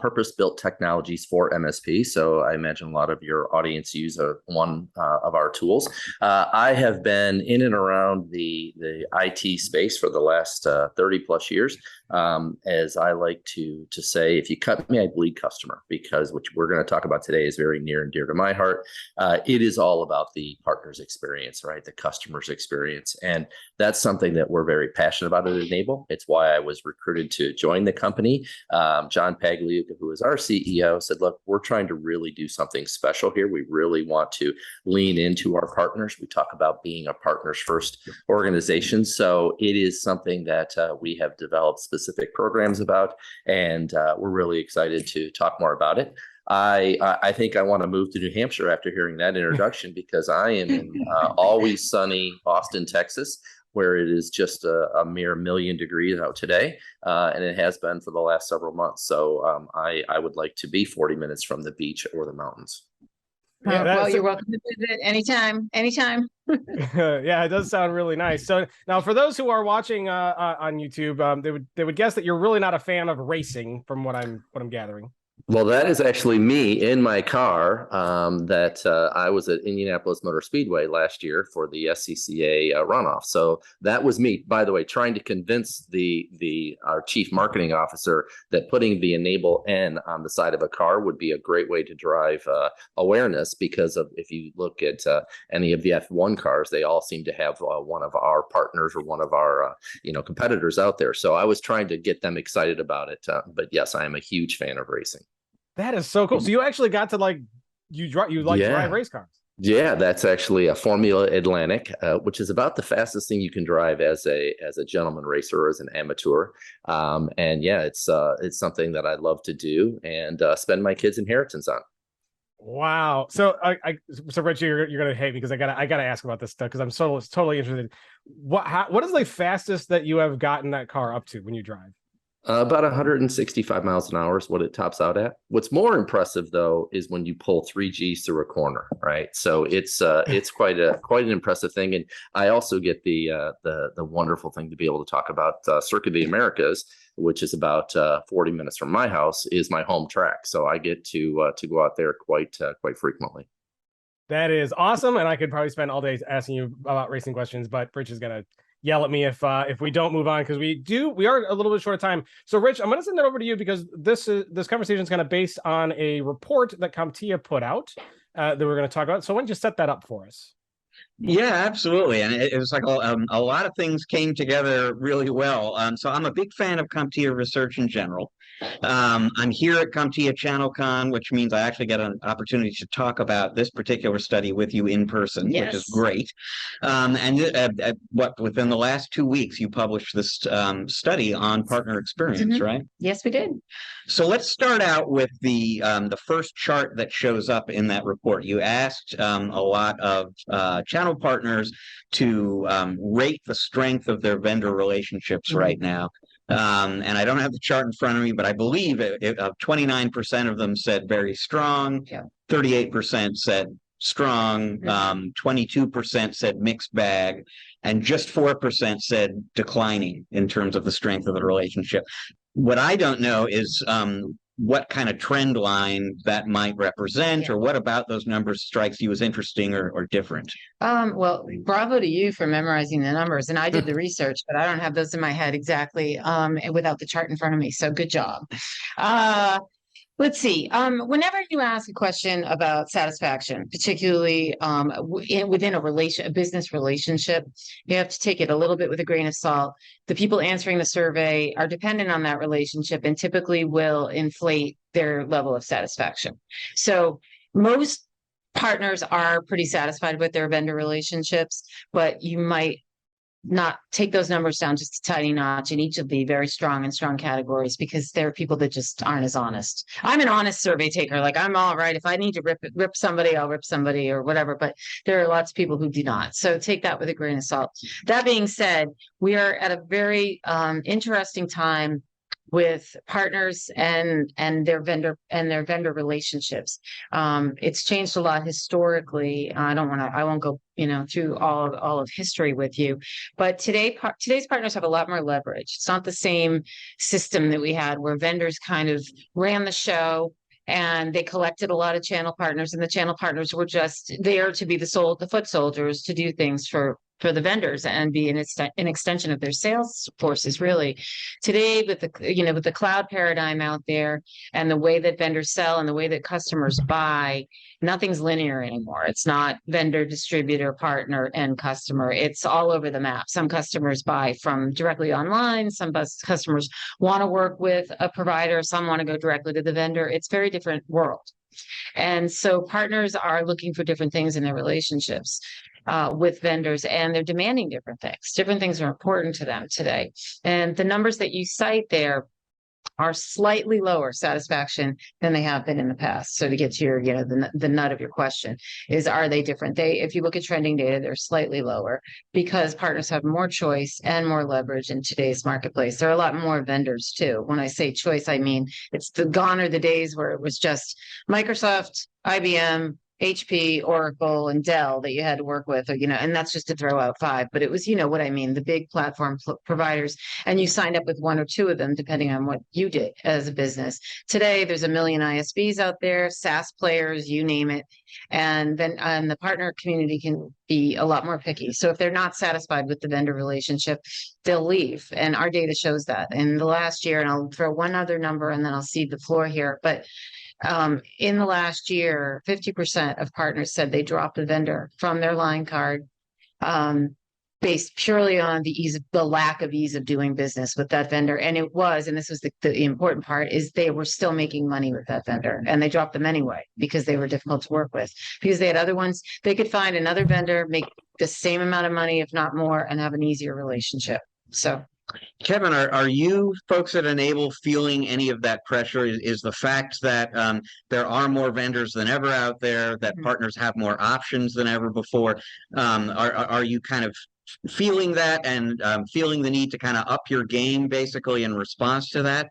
purpose-built technologies for MSP. So I imagine a lot of your audience use one of our tools. I have been in and around the IT space for the last 30 plus years. As I like to say, if you cut me, I bleed customer, because what we're going to talk about today is very near and dear to my heart. It is all about the partner's experience, right? The customer's experience. And that's something that we're very passionate about at Enable. It's why I was recruited to join the company. John Pagliuca, who is our CEO, said, look, we're trying to really do something special here. We really want to lean into our partners. We talk about being a partners first organization. So it is something that we have developed specific programs about, and we're really excited to talk more about it. I think I want to move to New Hampshire after hearing that introduction, because I am in always sunny Austin, Texas, where it is just a mere 1,000,000 degrees out today, and it has been for the last several months. So I would like to be 40 minutes from the beach or the mountains. Yeah, well, you're welcome to visit anytime. Yeah, it does sound really nice. So now, for those who are watching on YouTube, they would guess that you're really not a fan of racing, from what I'm gathering. Well, that is actually me in my car. I was at Indianapolis Motor Speedway last year for the SCCA runoff. So that was me, by the way, trying to convince our chief marketing officer that putting the Enable N on the side of a car would be a great way to drive awareness, because if you look at any of the F1 cars, they all seem to have one of our partners or one of our competitors out there. So I was trying to get them excited about it. But yes, I am a huge fan of racing. That is so cool. So you actually got to drive race cars. Yeah, that's actually a Formula Atlantic, which is about the fastest thing you can drive as a gentleman racer or as an amateur. And yeah, it's something that I love to do and spend my kids' inheritance on. Wow. So so Rich, you're gonna hate me because I gotta ask about this stuff, because I'm totally interested. What is the fastest that you have gotten that car up to when you drive? About 165 miles an hour is what it tops out at. What's more impressive, though, is when you pull 3 Gs through a corner, right? So it's quite an impressive thing. And I also get the wonderful thing to be able to talk about Circuit of the Americas, which is about 40 minutes from my house, is my home track. So I get to go out there quite frequently. That is awesome, and I could probably spend all day asking you about racing questions, but Rich is gonna yell at me if we don't move on, because we are a little bit short of time. So Rich, I'm going to send it over to you, because this conversation is kind of based on a report that CompTIA put out that we're going to talk about. So why don't you set that up for us? Yeah, absolutely. And it was like a lot of things came together really well. So I'm a big fan of CompTIA research in general. I'm here at CompTIA ChannelCon, which means I actually get an opportunity to talk about this particular study with you in person, which is great. Within the last 2 weeks, you published this study on partner experience, right? Yes, we did. So let's start out with the first chart that shows up in that report. You asked a lot of channel partners to rate the strength of their vendor relationships right now. And I don't have the chart in front of me, but I believe 29% of them said very strong, 38% said strong, 22% said mixed bag, and just 4% said declining in terms of the strength of the relationship. What I don't know is what kind of trend line that might represent, or what about those numbers strikes you as interesting or different? Well, bravo to you for memorizing the numbers. And I did the research, but I don't have those in my head exactly without the chart in front of me. So good job. Let's see. Whenever you ask a question about satisfaction, particularly within a business relationship, you have to take it a little bit with a grain of salt. The people answering the survey are dependent on that relationship and typically will inflate their level of satisfaction. So most partners are pretty satisfied with their vendor relationships, but you might not take those numbers down just a tiny notch in each of the very strong categories, because there are people that just aren't as honest. I'm an honest survey taker. Like, I'm all right. If I need to rip somebody, I'll rip somebody or whatever, but there are lots of people who do not. So take that with a grain of salt. That being said, we are at a very interesting time with partners and their vendor relationships. It's changed a lot historically. I won't go, through all of history with you, but today's partners have a lot more leverage. It's not the same system that we had where vendors kind of ran the show and they collected a lot of channel partners, and the channel partners were just there to be the foot soldiers to do things for the vendors and be an extension of their sales forces. Really, today with the cloud paradigm out there and the way that vendors sell and the way that customers buy, nothing's linear anymore. It's not vendor, distributor, partner, and customer. It's all over the map. Some customers buy from directly online. Some customers want to work with a provider. Some want to go directly to the vendor. It's a very different world. And so partners are looking for different things in their relationships with vendors, and they're demanding different things. Different things are important to them today. And the numbers that you cite there are slightly lower satisfaction than they have been in the past. So to get to your, the nut of your question is, are they different? If you look at trending data, they're slightly lower because partners have more choice and more leverage in today's marketplace. There are a lot more vendors too. When I say choice, I mean, gone are the days where it was just Microsoft, IBM, HP, Oracle, and Dell that you had to work with, and that's just to throw out 5, but it was, what I mean, the big platform providers, and you signed up with 1 or 2 of them, depending on what you did as a business. Today, there's a million ISVs out there, SaaS players, you name it. And then the partner community can be a lot more picky. So if they're not satisfied with the vendor relationship, they'll leave. And our data shows that. In the last year, and I'll throw one other number and then I'll cede the floor here, but in the last year, 50% of partners said they dropped a vendor from their line card based purely on the lack of ease of doing business with that vendor. And this was the important part, is they were still making money with that vendor, and they dropped them anyway because they were difficult to work with, because they had other ones. They could find another vendor, make the same amount of money, if not more, and have an easier relationship. So Kevin, are you folks at Enable feeling any of that pressure? Is the fact that there are more vendors than ever out there, that partners have more options than ever before? Are you kind of feeling that and feeling the need to kind of up your game basically in response to that?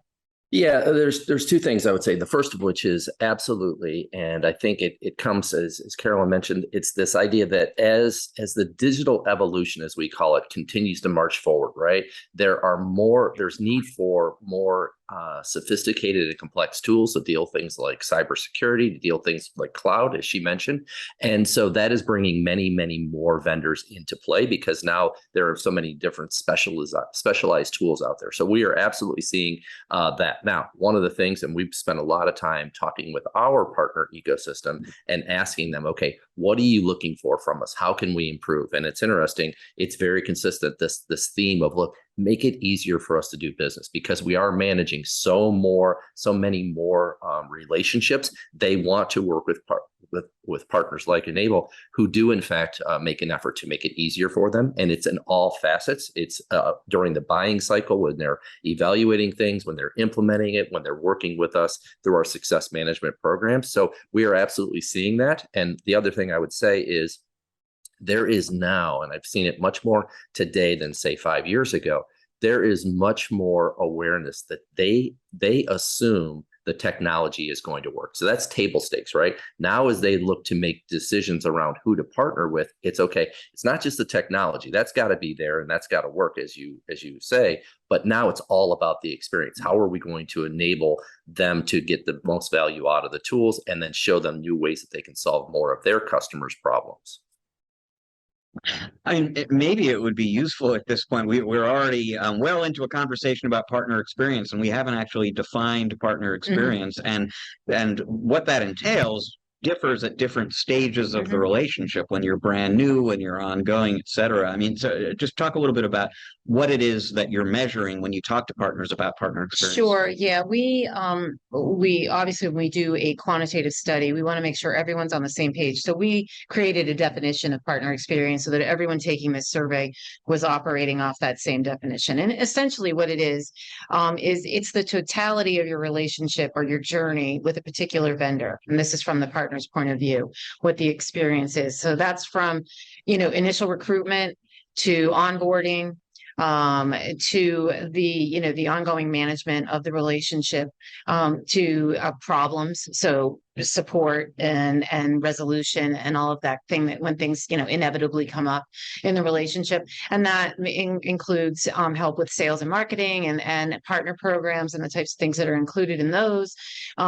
Yeah, there's 2 things I would say. The first of which is absolutely, and I think it comes as Carolyn mentioned, it's this idea that as the digital evolution, as we call it, continues to march forward, right? There's need for more sophisticated and complex tools to deal things like cybersecurity, to deal things like cloud, as she mentioned. And so that is bringing many, many more vendors into play, because now there are so many different specialized tools out there. So we are absolutely seeing that. Now, one of the things, and we've spent a lot of time talking with our partner ecosystem and asking them, okay, what are you looking for from us? How can we improve? And it's interesting. It's very consistent, this theme of, look, make it easier for us to do business, because we are managing so many more relationships. They want to work with partners like Enable, who do in fact make an effort to make it easier for them. And it's in all facets. It's during the buying cycle, when they're evaluating things, when they're implementing it, when they're working with us through our success management programs. So we are absolutely seeing that. And the other thing I would say is, there is now, and I've seen it much more today than say 5 years ago, there is much more awareness that they assume the technology is going to work. So that's table stakes, right? Now, as they look to make decisions around who to partner with, it's okay. It's not just the technology. That's got to be there and that's got to work, as you say. But now it's all about the experience. How are we going to enable them to get the most value out of the tools, and then show them new ways that they can solve more of their customers' problems? I mean, maybe it would be useful at this point. We're already well into a conversation about partner experience, and we haven't actually defined partner experience, and what that entails differs at different stages of the relationship, when you're brand new, when you're ongoing, et cetera. I mean, so just talk a little bit about what it is that you're measuring when you talk to partners about partner experience. Sure. Yeah. We obviously, when we do a quantitative study, we want to make sure everyone's on the same page. So we created a definition of partner experience so that everyone taking this survey was operating off that same definition. And essentially what it is it's the totality of your relationship or your journey with a particular vendor. And this is from the partner's point of view, what the experience is. So that's from, initial recruitment to onboarding, to the ongoing management of the relationship, to problems. So support and resolution and all of that thing that when things, inevitably come up in the relationship. And that includes help with sales and marketing and partner programs and the types of things that are included in those.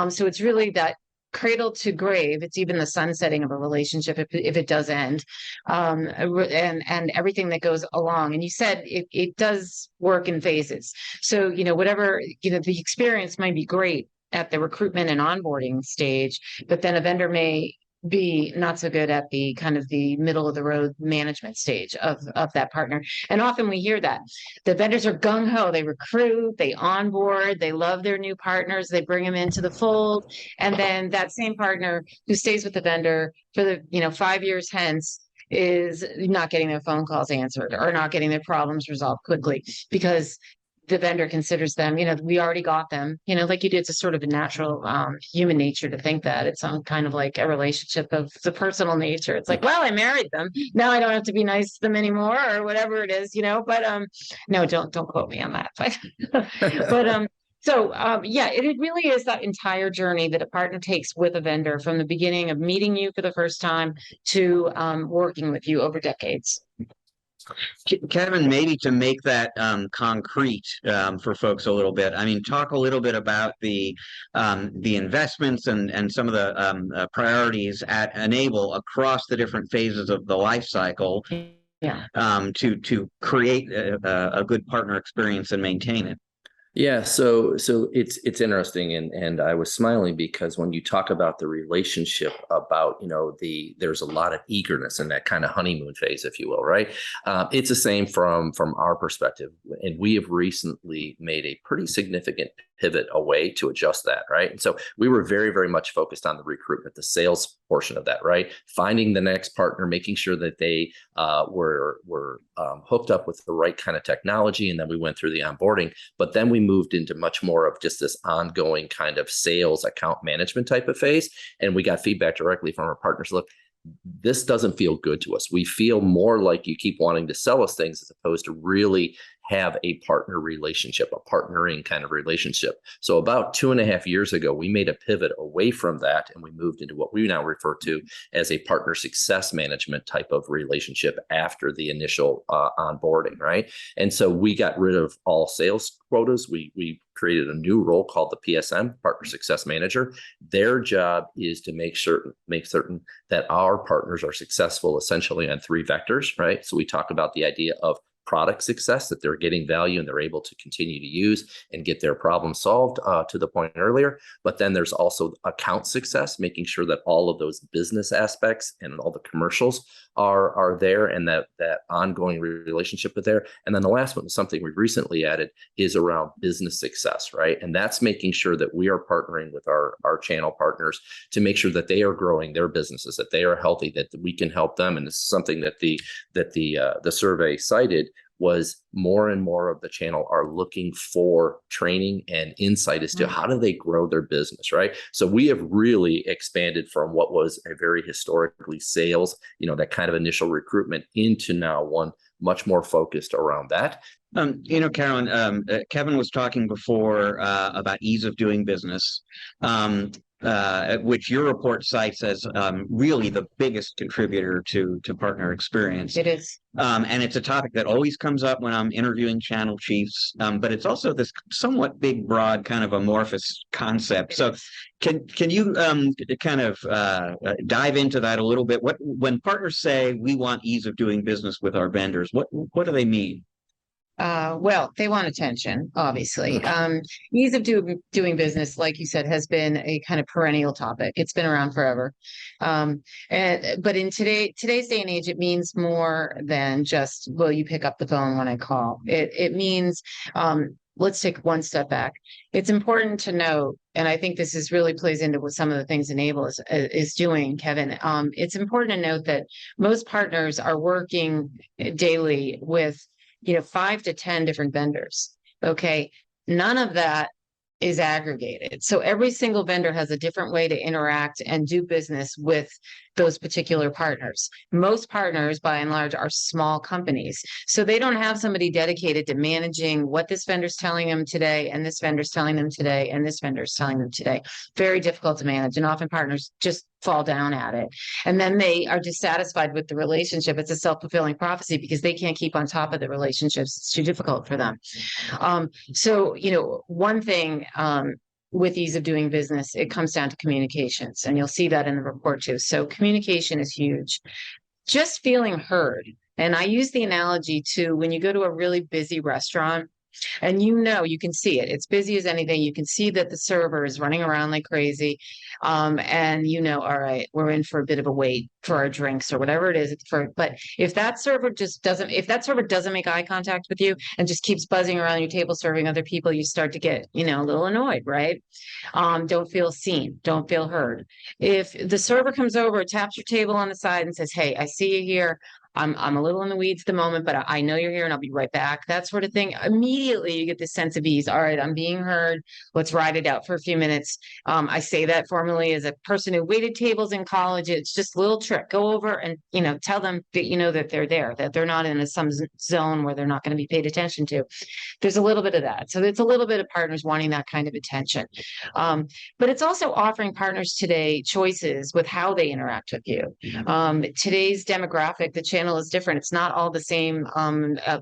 So it's really that cradle to grave. It's even the sunsetting of a relationship if it does end, and everything that goes along. And you said it does work in phases. So, whatever, the experience might be great at the recruitment and onboarding stage, but then a vendor may be not so good at the kind of the middle of the road management stage of that partner. And often we hear that the vendors are gung-ho, they recruit, they onboard, they love their new partners, they bring them into the fold. And then that same partner who stays with the vendor for the 5 years hence is not getting their phone calls answered or not getting their problems resolved quickly because the vendor considers them, we already got them, like you did. It's a sort of a natural human nature to think that it's some kind of like a relationship of the personal nature. It's like, well, I married them. Now I don't have to be nice to them anymore or whatever it is, but no, don't quote me on that. But it really is that entire journey that a partner takes with a vendor from the beginning of meeting you for the first time to working with you over decades. Kevin, maybe to make that concrete for folks a little bit, I mean, talk a little bit about the investments and some of the priorities at Enable across the different phases of the life cycle, to create a good partner experience and maintain it. Yeah, so it's interesting, and I was smiling because when you talk about the relationship, about there's a lot of eagerness in that kind of honeymoon phase, if you will, right? It's the same from our perspective, and we have recently made a pretty significant pivot away to adjust that, right? And so we were very, very much focused on the recruitment, the sales portion of that, right? Finding the next partner, making sure that they were hooked up with the right kind of technology, and then we went through the onboarding. But then we moved into much more of just this ongoing kind of sales account management type of phase, and we got feedback directly from our partners. Look, this doesn't feel good to us. We feel more like you keep wanting to sell us things as opposed to really have a partner relationship, a partnering kind of relationship. So about 2.5 years ago, we made a pivot away from that, and we moved into what we now refer to as a partner success management type of relationship after the initial onboarding, right? And so we got rid of all sales quotas. We created a new role called the PSM, Partner Success Manager. Their job is to make certain that our partners are successful essentially on 3 vectors, right? So we talk about the idea of product success, that they're getting value and they're able to continue to use and get their problem solved, to the point earlier. But then there's also account success, making sure that all of those business aspects and all the commercials are there, and that ongoing relationship with there. And then the last one, something we've recently added, is around business success, right? And that's making sure that we are partnering with our channel partners to make sure that they are growing their businesses, that they are healthy, that we can help them. And this is something that the survey cited, was more and more of the channel are looking for training and insight as to how do they grow their business, right? So we have really expanded from what was a very historically sales, that kind of initial recruitment, into now one much more focused around that. Carolyn, Kevin was talking before about ease of doing business, which your report cites as really the biggest contributor to partner experience. It is. And it's a topic that always comes up when I'm interviewing channel chiefs, but it's also this somewhat big, broad, kind of amorphous concept. So can you kind of dive into that a little bit? When partners say we want ease of doing business with our vendors, what do they mean? Well, they want attention, obviously. Ease of doing business, like you said, has been a kind of perennial topic. It's been around forever. But in today's day and age, it means more than just, will you pick up the phone when I call? It means, let's take one step back. It's important to note, and I think this really plays into what some of the things Enable is doing, Kevin. It's important to note that most partners are working daily with 5 to 10 different vendors. Okay. None of that is aggregated. So every single vendor has a different way to interact and do business with those particular partners. Most partners, by and large, are small companies. So they don't have somebody dedicated to managing what this vendor's telling them today, and this vendor's telling them today, and this vendor's telling them today. Very difficult to manage. And often partners just fall down at it. And then they are dissatisfied with the relationship. It's a self-fulfilling prophecy because they can't keep on top of the relationships. It's too difficult for them. So, one thing with ease of doing business, it comes down to communications, and you'll see that in the report too. So communication is huge. Just feeling heard. And I use the analogy to when you go to a really busy restaurant, and you can see it. It's busy as anything. You can see that the server is running around like crazy. And all right, we're in for a bit of a wait for our drinks or whatever it is. But if that server doesn't make eye contact with you and just keeps buzzing around your table serving other people, you start to get, a little annoyed, right? Don't feel seen, don't feel heard. If the server comes over, taps your table on the side and says, "Hey, I see you here. I'm a little in the weeds at the moment, but I know you're here and I'll be right back," that sort of thing. Immediately you get this sense of ease. All right, I'm being heard. Let's ride it out for a few minutes. I say that formally as a person who waited tables in college. It's just a little trick. Go over and, tell them that, that they're there, that they're not in some zone where they're not going to be paid attention to. There's a little bit of that. So it's a little bit of partners wanting that kind of attention. But it's also offering partners today choices with how they interact with you. Today's demographic, the channel is different. It's not all the same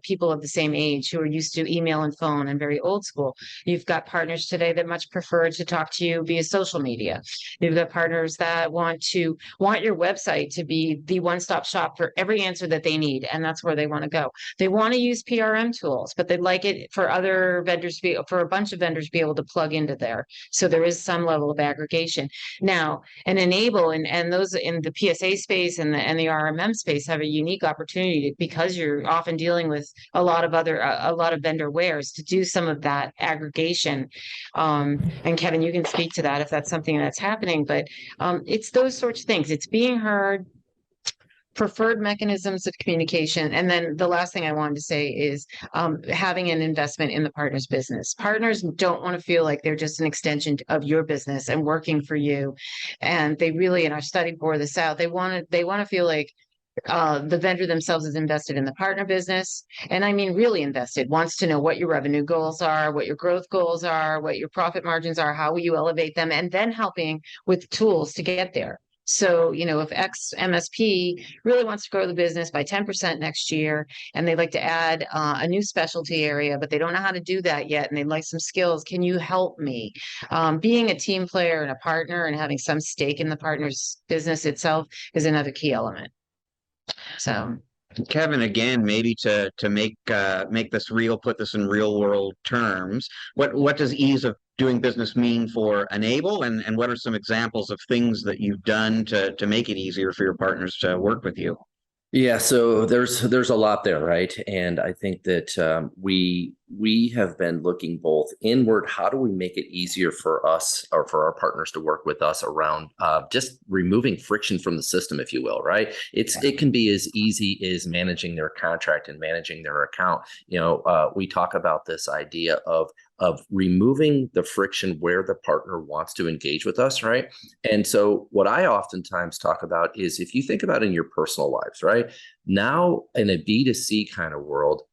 people of the same age who are used to email and phone and very old school. You've got partners today that much prefer to talk to you via social media. You've got partners that want your website to be the one-stop shop for every answer that they need, and that's where they want to go. They want to use PRM tools, but they'd like it for other vendors for a bunch of vendors to be able to plug into there. So there is some level of aggregation. Now, and Enable and those in the PSA space and the RMM space have a unique opportunity because you're often dealing with a lot of vendor wares to do some of that aggregation. And Kevin, you can speak to that if that's something that's happening, but it's those sorts of things. It's being heard, preferred mechanisms of communication. And then the last thing I wanted to say is having an investment in the partner's business. Partners don't want to feel like they're just an extension of your business and working for you. And they really, in our study bore this out, they want to feel like the vendor themselves is invested in the partner business. And I mean, really invested, wants to know what your revenue goals are, what your growth goals are, what your profit margins are, how will you elevate them, and then helping with tools to get there. So, if X MSP really wants to grow the business by 10% next year, and they'd like to add a new specialty area, but they don't know how to do that yet, and they'd like some skills, can you help me? Being a team player and a partner and having some stake in the partner's business itself is another key element. So, Kevin, again, maybe to make this real, put this in real world terms. What does ease of doing business mean for Enable, and what are some examples of things that you've done to make it easier for your partners to work with you? Yeah, so there's a lot there, right? And I think that we have been looking both inward. How do we make it easier for us or for our partners to work with us around just removing friction from the system, if you will, right? It can be as easy as managing their contract and managing their account. We talk about this idea of removing the friction where the partner wants to engage with us, right? And so what I oftentimes talk about is if you think about in your personal lives, right? Now in a B2C kind of world,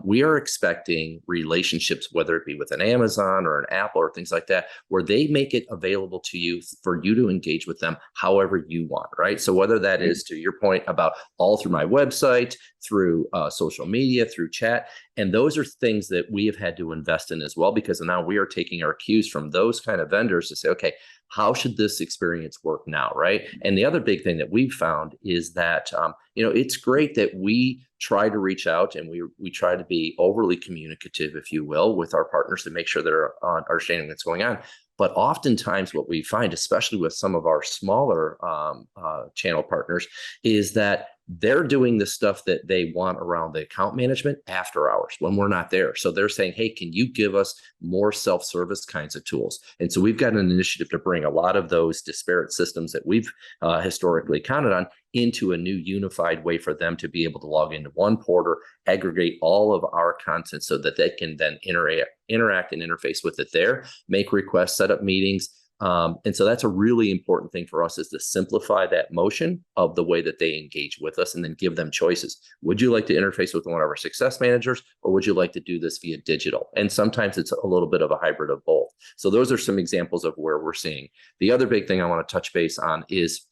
we are expecting relationships, whether it be with an Amazon or an Apple or things like that, where they make it available to you for you to engage with them however you want, right? So whether that is, to your point, about all through my website, through social media, through chat, and those are things that we have had to invest in as well, because now we are taking our cues from those kind of vendors to say, okay, how should this experience work now, right? And the other big thing that we've found is that, it's great that we try to reach out and we try to be overly communicative, if you will, with our partners to make sure they're understanding what's going on. But oftentimes what we find, especially with some of our smaller channel partners, is that they're doing the stuff that they want around the account management after hours when we're not there. So they're saying, hey, can you give us more self-service kinds of tools? And so we've got an initiative to bring a lot of those disparate systems that we've historically counted on into a new unified way for them to be able to log into one portal, aggregate all of our content so that they can then interact and interface with it there, make requests, set up meetings. And so that's a really important thing for us, is to simplify that motion of the way that they engage with us and then give them choices. Would you like to interface with one of our success managers, or would you like to do this via digital? And sometimes it's a little bit of a hybrid of both. So those are some examples of where we're seeing. The other big thing I want to touch base on is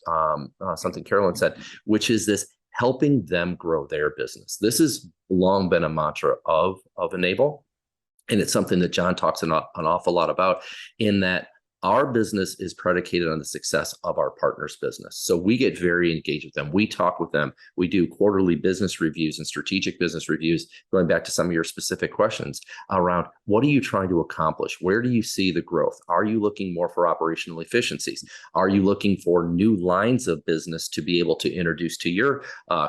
something Carolyn said, which is this helping them grow their business. This has long been a mantra of Enable. And it's something that John talks an awful lot about, in that our business is predicated on the success of our partners' business. So we get very engaged with them. We talk with them. We do quarterly business reviews and strategic business reviews, going back to some of your specific questions around what are you trying to accomplish? Where do you see the growth? Are you looking more for operational efficiencies? Are you looking for new lines of business to be able to introduce to your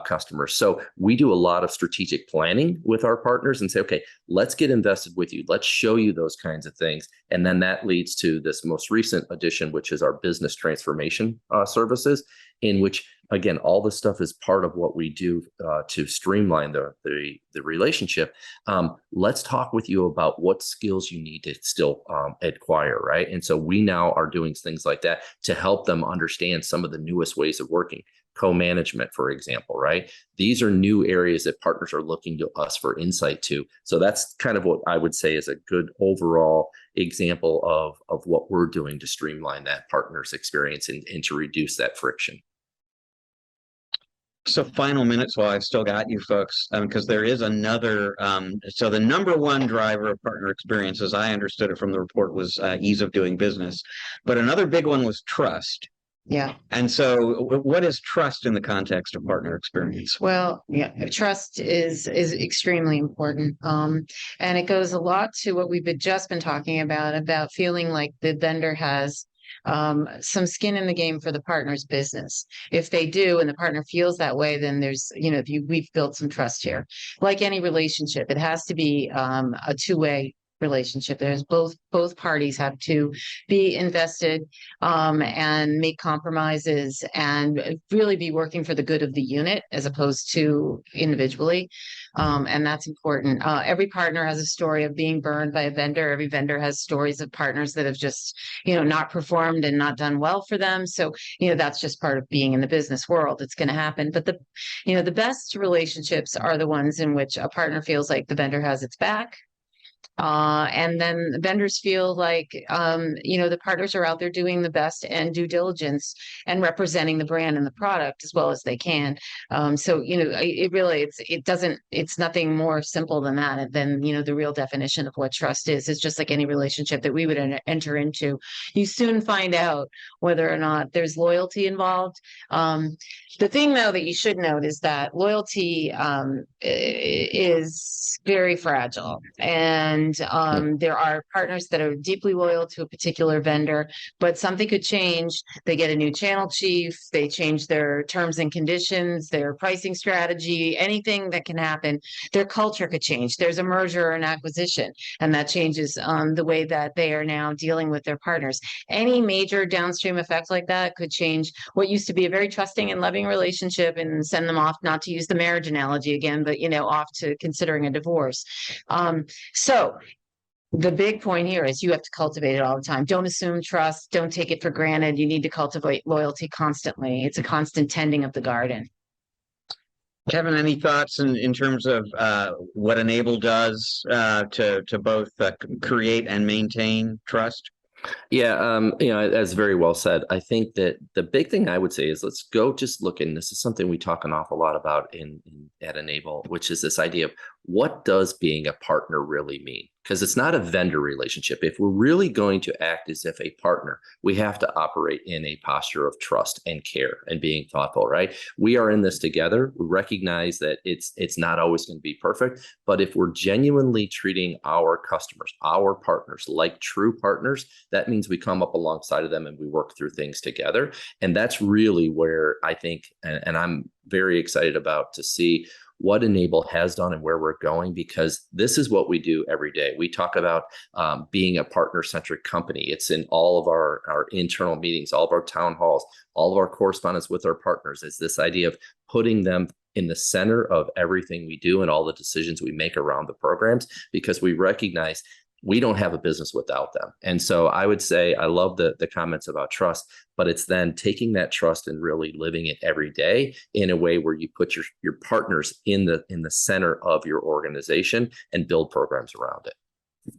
customers? So we do a lot of strategic planning with our partners and say, okay, let's get invested with you. Let's show you those kinds of things. And then that leads to this most recent addition, which is our business transformation services, in which, again, all this stuff is part of what we do to streamline the relationship. Let's talk with you about what skills you need to still acquire, right? And so we now are doing things like that to help them understand some of the newest ways of working. Co-management, for example, right? These are new areas that partners are looking to us for insight to. So that's kind of what I would say is a good overall example of what we're doing to streamline that partner's experience and to reduce that friction. So final minutes while I've still got you folks, because there is another, so the number one driver of partner experience, as I understood it from the report, was ease of doing business. But another big one was trust. Yeah. And so what is trust in the context of partner experience? Well, yeah, trust is extremely important. And it goes a lot to what we've just been talking about feeling like the vendor has some skin in the game for the partner's business. If they do, and the partner feels that way, then there's, we've built some trust here. Like any relationship, it has to be a two-way relationship. There's both parties have to be invested and make compromises and really be working for the good of the unit as opposed to individually. And that's important. Every partner has a story of being burned by a vendor. Every vendor has stories of partners that have just, not performed and not done well for them. So, that's just part of being in the business world. It's going to happen. But the best relationships are the ones in which a partner feels like the vendor has its back. And then the vendors feel like, the partners are out there doing the best and due diligence and representing the brand and the product as well as they can. So, it's nothing more simple than that, than, the real definition of what trust is. It's just like any relationship that we would enter into. You soon find out whether or not there's loyalty involved. The thing, though, that you should note is that loyalty is very fragile. And there are partners that are deeply loyal to a particular vendor, but something could change. They get a new channel chief, they change their terms and conditions, their pricing strategy, anything that can happen. Their culture could change. There's a merger or an acquisition, and that changes the way that they are now dealing with their partners. Any major downstream effect like that could change what used to be a very trusting and loving relationship and send them off, not to use the marriage analogy again, but, off to considering a divorce. So the big point here is you have to cultivate it all the time. Don't assume trust. Don't take it for granted. You need to cultivate loyalty constantly. It's a constant tending of the garden. Kevin, any thoughts in terms of what Enable does to both create and maintain trust? Yeah, that's very well said. I think that the big thing I would say is let's go just look, and this is something we talk an awful lot about at Enable, which is this idea of what does being a partner really mean? because it's not a vendor relationship. If we're really going to act as if a partner, we have to operate in a posture of trust and care and being thoughtful, right? We are in this together. We recognize that it's not always going to be perfect, but if we're genuinely treating our customers, our partners, like true partners, that means we come up alongside of them and we work through things together. And that's really where I think, and I'm very excited about to see what Enable has done and where we're going, because this is what we do every day. We talk about being a partner-centric company. It's in all of our internal meetings, all of our town halls, all of our correspondence with our partners. Is this idea of putting them in the center of everything we do and all the decisions we make around the programs, because we recognize we don't have a business without them. And so I would say I love the comments about trust, but it's then taking that trust and really living it every day in a way where you put your partners in the center of your organization and build programs around it.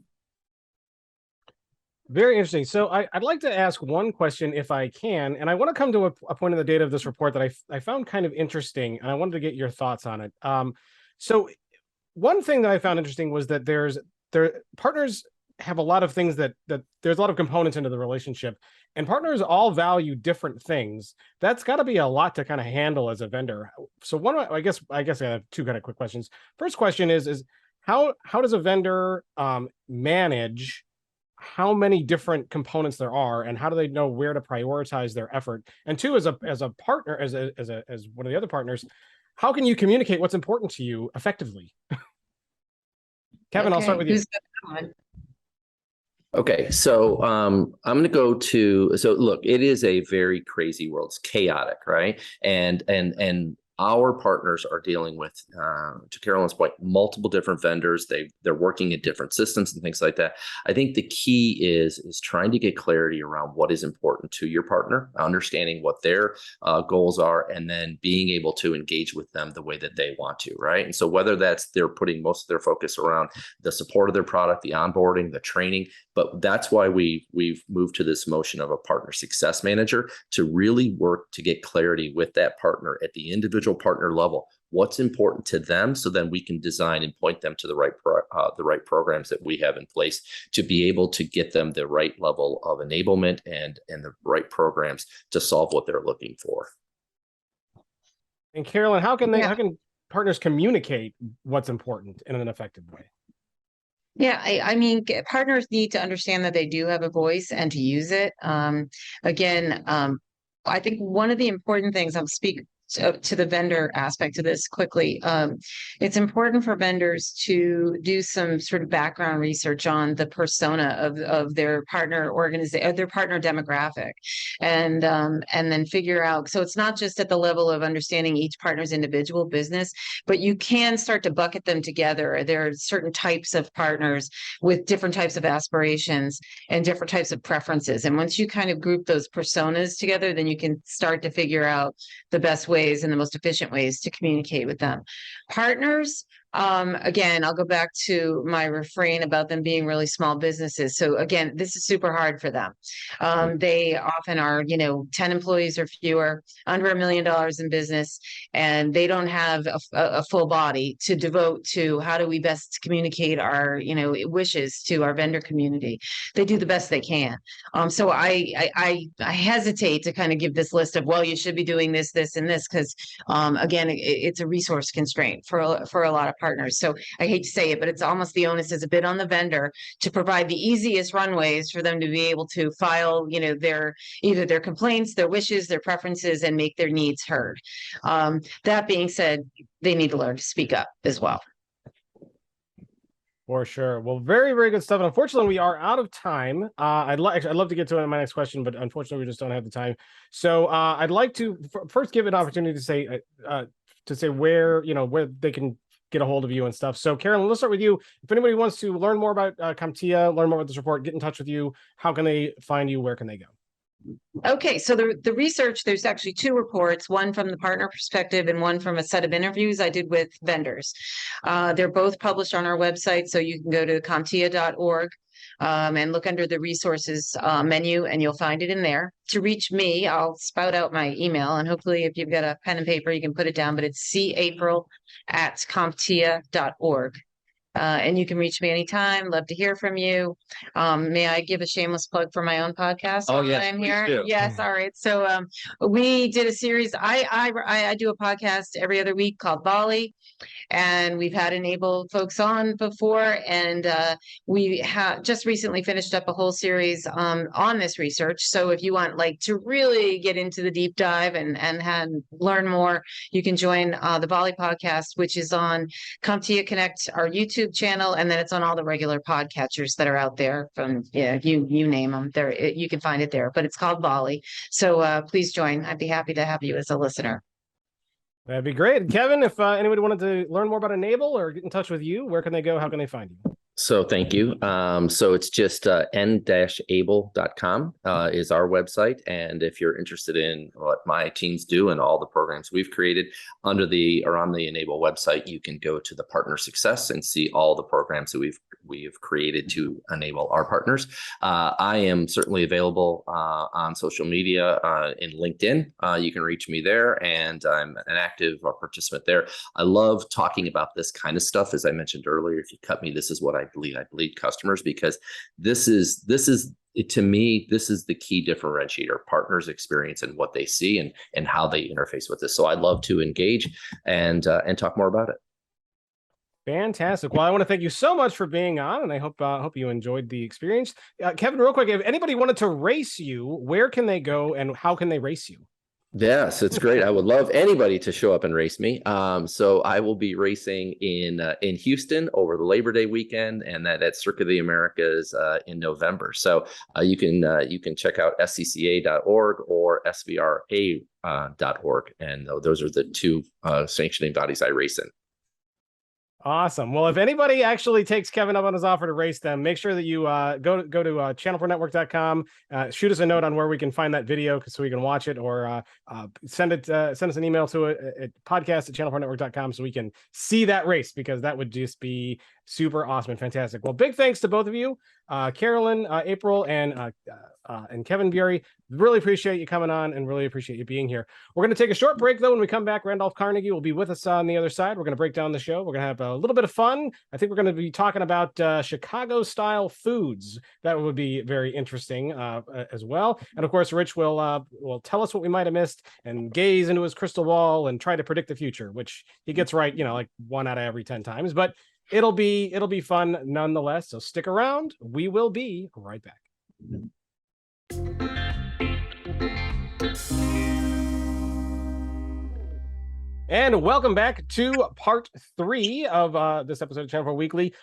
Very interesting. So I'd like to ask one question if I can, and I want to come to a point in the data of this report that I found kind of interesting, and I wanted to get your thoughts on it. So one thing that I found interesting was that partners have a lot of things that there's a lot of components into the relationship, and partners all value different things. That's got to be a lot to kind of handle as a vendor. So I guess I have two kind of quick questions. First question is how does a vendor manage how many different components there are, and how do they know where to prioritize their effort? And two, as a partner, as one of the other partners, how can you communicate what's important to you effectively? Kevin, I'll start with you. Okay, so I'm going to go to, so look, it is a very crazy world. It's chaotic, right? And our partners are dealing with, to Carolyn's point, multiple different vendors. They're working in different systems and things like that. I think the key is trying to get clarity around what is important to your partner, understanding what their goals are, and then being able to engage with them the way that they want to, right? And so whether that's they're putting most of their focus around the support of their product, the onboarding, the training, but that's why we've moved to this motion of a partner success manager to really work to get clarity with that partner at the individual partner level, what's important to them, so then we can design and point them to the right programs that we have in place to be able to get them the right level of enablement and the right programs to solve what they're looking for. And Carolyn, how can partners communicate what's important in an effective way? Yeah, I mean, partners need to understand that they do have a voice and to use it. Again, I think one of the important things, I'll speak to the vendor aspect of this quickly. It's important for vendors to do some sort of background research on the persona of their partner organization, their partner demographic, and then figure out. So it's not just at the level of understanding each partner's individual business, but you can start to bucket them together. There are certain types of partners with different types of aspirations and different types of preferences. And once you kind of group those personas together, then you can start to figure out the best ways and the most efficient ways to communicate with them. Partners, again, I'll go back to my refrain about them being really small businesses. So again, this is super hard for them. They often are, 10 employees or fewer, under $1 million in business, and they don't have a full body to devote to how do we best communicate our, wishes to our vendor community. They do the best they can. So I hesitate to kind of give this list of, well, you should be doing this, this, and this, because again, it's a resource constraint for a lot of partners. So I hate to say it, but it's almost the onus is a bit on the vendor to provide the easiest runways for them to be able to file, either their complaints, their wishes, their preferences, and make their needs heard. That being said, they need to learn to speak up as well. For sure. Well, very, very good stuff. And unfortunately, we are out of time. I'd love to get to it in my next question, but unfortunately, we just don't have the time. So I'd like to first give an opportunity to say where they can get a hold of you and stuff. So Carolyn, let's start with you. If anybody wants to learn more about CompTIA, learn more about this report, get in touch with you. How can they find you? Where can they go? Okay, so the research, there's actually two reports, one from the partner perspective and one from a set of interviews I did with vendors. They're both published on our website, so you can go to CompTIA.org and look under the resources menu, and you'll find it in there. To reach me, I'll spout out my email, and hopefully if you've got a pen and paper, you can put it down, but it's capril@comptia.org. And you can reach me anytime. Love to hear from you. May I give a shameless plug for my own podcast? Oh, while yes, I'm please here. do. Yes, all right. So we did a series. I do a podcast every other week called Volley, and we've had Enable folks on before, and we have just recently finished up a whole series on this research. So if you want like to really get into the deep dive and learn more, you can join the Volley podcast, which is on CompTIA Connect, our YouTube channel, and then it's on all the regular podcatchers that are out there. From you name them, there you can find it there. But it's called Volley. So please join. I'd be happy to have you as a listener. That'd be great. And Kevin, if anybody wanted to learn more about Enable or get in touch with you, where can they go? How can they find you? So thank you. So it's just n-able.com is our website. And if you're interested in what my teams do and all the programs we've created on the Enable website, you can go to the partner success and see all the programs that we've created to enable our partners. I am certainly available on social media in LinkedIn. You can reach me there, and I'm an active participant there. I love talking about this kind of stuff. As I mentioned earlier, if you cut me, this is what I bleed customers, because this is to me, this is the key differentiator: partners' experience and what they see and how they interface with this. So I'd love to engage and talk more about it. Fantastic. Well, I want to thank you so much for being on, and I hope you enjoyed the experience. Kevin, real quick, if anybody wanted to race you, where can they go and how can they race you? Yes, it's great. I would love anybody to show up and race me. So I will be racing in Houston over the Labor Day weekend, and that's Circuit of the Americas in November. So you can check out scca.org or svra.org, and those are the two sanctioning bodies I race in. Awesome. Well, if anybody actually takes Kevin up on his offer to race them, make sure that you go to channelpronetwork.com, shoot us a note on where we can find that video so we can watch it, or send us an email to it at podcast@channelpronetwork.com so we can see that race, because that would just be super awesome and fantastic. Well, big thanks to both of you, Carolyn, April, and Kevin Bury. Really appreciate you coming on and really appreciate you being here. We're going to take a short break, though. When we come back, Randolph Carnegie will be with us on the other side. We're going to break down the show. We're going to have a little bit of fun. I think we're going to be talking about Chicago-style foods. That would be very interesting as well. And of course, Rich will tell us what we might have missed and gaze into his crystal ball and try to predict the future, which he gets right, like 1 out of every 10 times. But it'll be fun nonetheless. So stick around. We will be right back. And welcome back to part 3 of this episode of ChannelPro Weekly.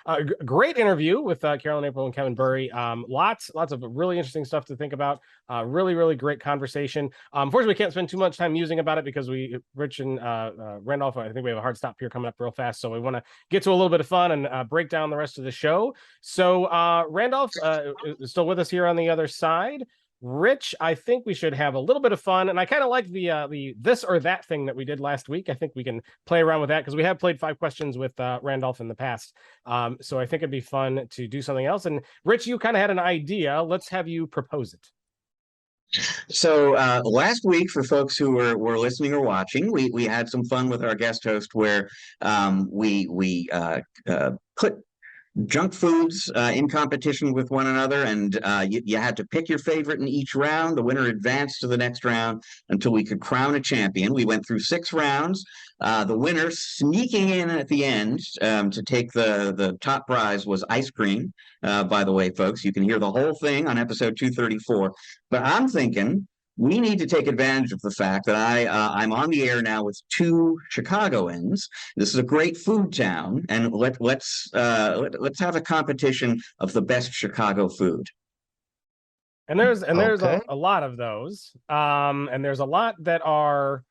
Great interview with Carolyn, April, and Kevin Bury. Lots of really interesting stuff to think about. Really great conversation. Unfortunately, we can't spend too much time musing about it because Rich and Randolph, I think we have a hard stop here coming up real fast. So we want to get to a little bit of fun and break down the rest of the show. So Randolph is still with us here on the other side. Rich, I think we should have a little bit of fun, and I kind of like the this or that thing that we did last week. I think we can play around with that because we have played 5 questions with Randolph in the past. So I think it'd be fun to do something else. And Rich, you kind of had an idea. Let's have you propose it. So last week, for folks who were listening or watching, we had some fun with our guest host where we put junk foods in competition with one another, and you had to pick your favorite in each round. The winner advanced to the next round until we could crown a champion. We went through 6 rounds. The winner sneaking in at the end to take the top prize was ice cream. By the way, folks, you can hear the whole thing on episode 234. But I'm thinking we need to take advantage of the fact that I'm on the air now with 2 Chicagoans. This is a great food town, and let's have a competition of the best Chicago food. And there's a lot of those, and there's a lot that are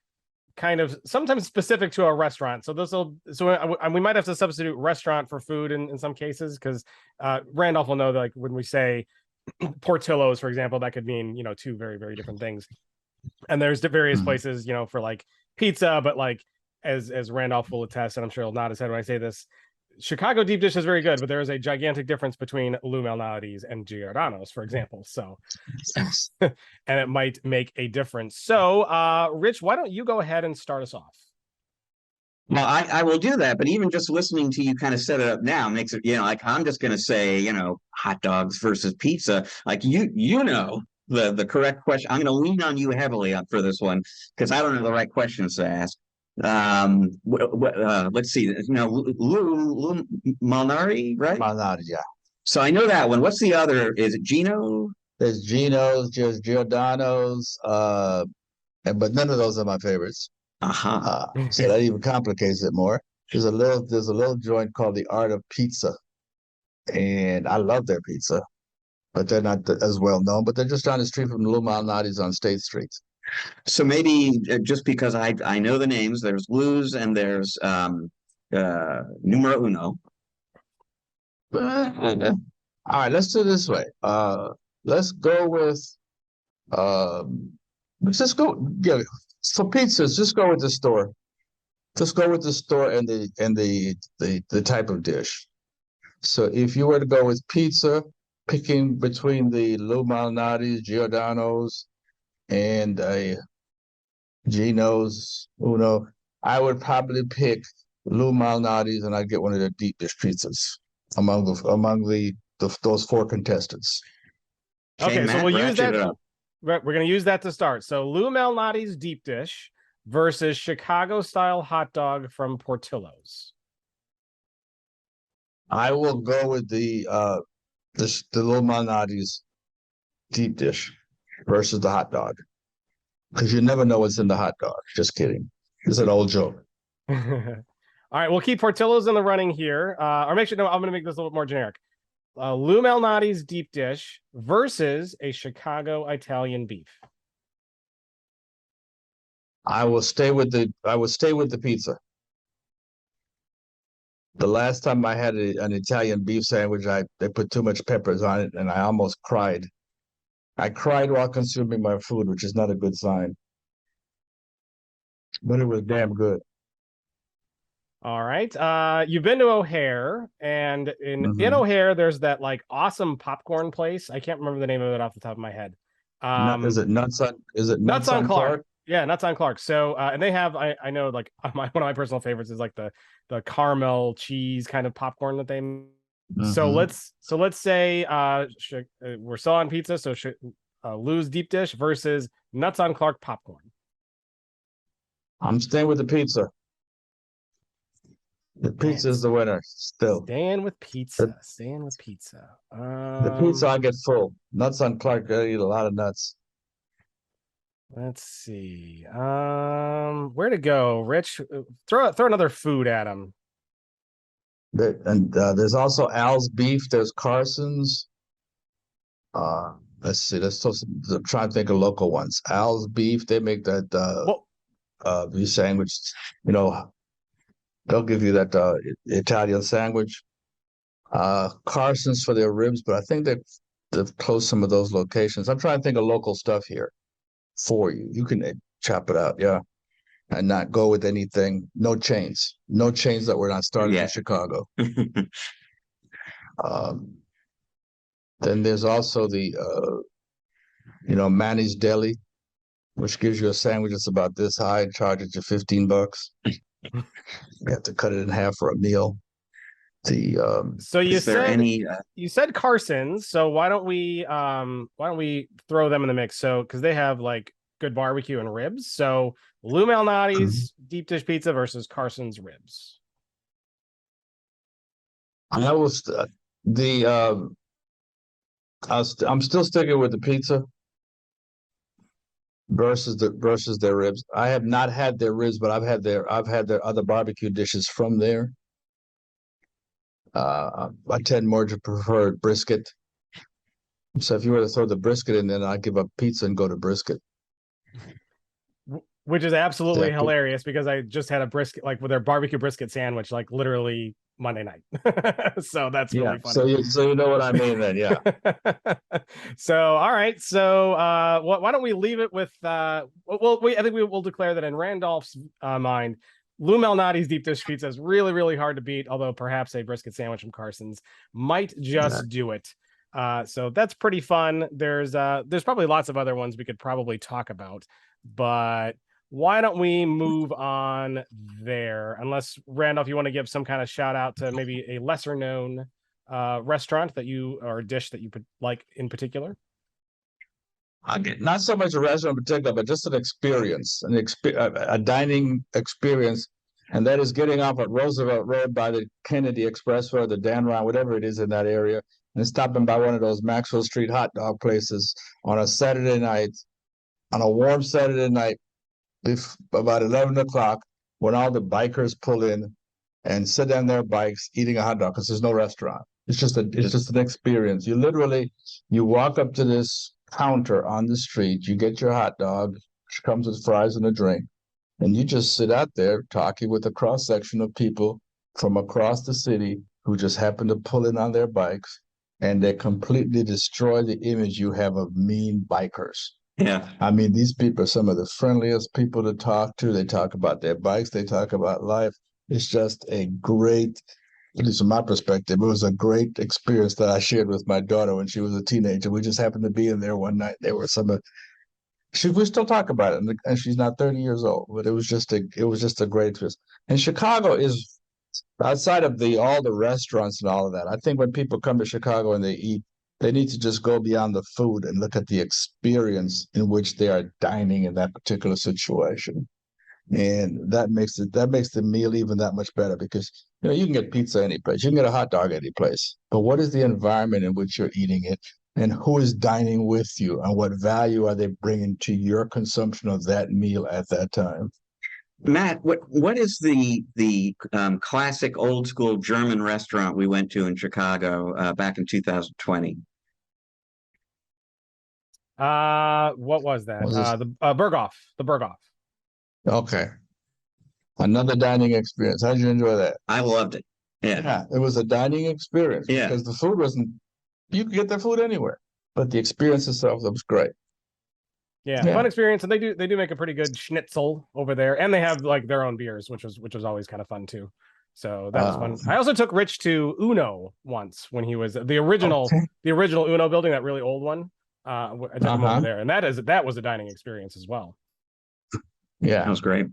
kind of sometimes specific to a restaurant. So we might have to substitute restaurant for food in some cases, because Randolph will know that, like, when we say Portillo's, for example, that could mean 2 very, very different things. And there's various places for like pizza, but like as Randolph will attest, and I'm sure he'll nod his head when I say this, Chicago deep dish is very good, but there is a gigantic difference between Lou Malnati's and Giordano's, for example. So and it might make a difference. So Rich, why don't you go ahead and start us off? Well, I will do that, but even just listening to you kind of set it up now makes it, like I'm just going to say, hot dogs versus pizza. Like you know the correct question. I'm going to lean on you heavily up for this one because I don't know the right questions to ask. Let's see. Lou Malnari, right? Malnati, yeah. So I know that one. What's the other? Is it Gino? There's Geno's, there's Giordano's, but none of those are my favorites. Uh-huh. So that even complicates it more. There's a little joint called the Art of Pizza, and I love their pizza, but they're not as well known. But they're just down the street from Lou Malnati's on State Street. So maybe just because I know the names, there's Lou's and there's numero uno. All right, let's do it this way. Let's go with let's just go. Yeah, for pizzas, just go with the store. Just go with the store and the type of dish. So if you were to go with pizza, picking between the Lou Malnati's, Giordano's, and Gino's Uno, I would probably pick Lou Malnati's, and I'd get one of their deep dish pizzas among those four contestants. Okay, so we'll use that. Up. We're going to use that to start. So Lou Malnati's deep dish versus Chicago style hot dog from Portillo's. I will go with the Lou Malnati's deep dish versus the hot dog, because you never know what's in the hot dog. Just kidding. It's an old joke. All right, we'll keep Portillo's in the running here. Or make sure, no, I'm going to make this a little bit more generic. Lou Malnati's deep dish versus a Chicago Italian beef. I will stay with the pizza. The last time I had an Italian beef sandwich, they put too much peppers on it, and I almost cried. I cried while consuming my food, which is not a good sign. But it was damn good. All right. You've been to O'Hare, and in O'Hare, there's that like awesome popcorn place. I can't remember the name of it off the top of my head. Is it Nuts on Clark? Yeah, Nuts on Clark. So, and they have, I know, like one of my personal favorites is like the caramel cheese kind of popcorn that they. So let's say we're still on pizza. So Lou's deep dish versus Nuts on Clark popcorn. I'm staying with the pizza. The pizza is the winner still. Staying with pizza. The pizza, I get full. Nuts on Clark, I eat a lot of nuts. Let's see. Where to go, Rich? Throw another food at him. There's also Al's Beef. There's Carson's. Let's see. I'm trying to think of local ones. Al's Beef. They make that beef sandwich. They'll give you that Italian sandwich. Carson's for their ribs, but I think they've closed some of those locations. I'm trying to think of local stuff here for you. You can chop it out, yeah, and not go with anything. No chains that were not started in Chicago. Then there's also the Manny's Deli, which gives you a sandwich that's about this high and charges you $15. You have to cut it in half for a meal. So you said Carson's, so why don't we throw them in the mix? So because they have like good barbecue and ribs. So Lou Malnati's deep dish pizza versus Carson's ribs. I'm still sticking with the pizza versus their ribs. I have not had their ribs, but I've had their other barbecue dishes from there. I tend more to prefer brisket. So if you were to throw the brisket in, then I'd give up pizza and go to brisket. Which is absolutely hilarious because I just had a brisket, like with their barbecue brisket sandwich, like literally Monday night. So that's really funny. So you know what I mean then, yeah. So all right. So why don't we leave it with I think we will declare that in Randolph's mind, Lou Malnati's deep dish pizza is really, really hard to beat, although perhaps a brisket sandwich from Carson's might just do it. So that's pretty fun. There's probably lots of other ones we could probably talk about, but why don't we move on there? Unless, Randolph, you want to give some kind of shout out to maybe a lesser known restaurant that you, or a dish that you like in particular? Not so much a restaurant in particular, but just an experience, a dining experience. And that is getting off at Roosevelt Road by the Kennedy Expressway or the Dan Ryan, whatever it is in that area, and stopping by one of those Maxwell Street hot dog places on a Saturday night, on a warm Saturday night, about 11 o'clock, when all the bikers pull in and sit on their bikes eating a hot dog, because there's no restaurant. It's just an experience. You walk up to this counter on the street, you get your hot dog, which comes with fries and a drink, and you just sit out there talking with a cross section of people from across the city who just happen to pull in on their bikes, and they completely destroy the image you have of mean bikers. Yeah. I mean, these people are some of the friendliest people to talk to. They talk about their bikes, they talk about life. It's just a great, at least from my perspective, it was a great experience that I shared with my daughter when she was a teenager. We just happened to be in there one night. There were we still talk about it, and she's not 30 years old, but it was just a great experience. And Chicago is, outside of all the restaurants and all of that, I think when people come to Chicago and they eat, they need to just go beyond the food and look at the experience in which they are dining in that particular situation. And that makes the meal even that much better, because you can get pizza any place, you can get a hot dog any place, but what is the environment in which you're eating it, and who is dining with you, and what value are they bringing to your consumption of that meal at that time? Matt, what is the classic old school German restaurant we went to in Chicago back in 2020? What was that? The Berghoff. The Berghoff. Okay. Another dining experience. How did you enjoy that? I loved it. Yeah. Yeah, it was a dining experience, Yeah, because the food you could get the food anywhere, but the experience itself, that was great. Yeah, fun experience, and they do make a pretty good schnitzel over there, and they have like their own beers, which was always kind of fun too. So that was fun. I also took Rich to Uno once when he was the original Uno building, that really old one. I took him over there, and that was a dining experience as well. Yeah, that was great.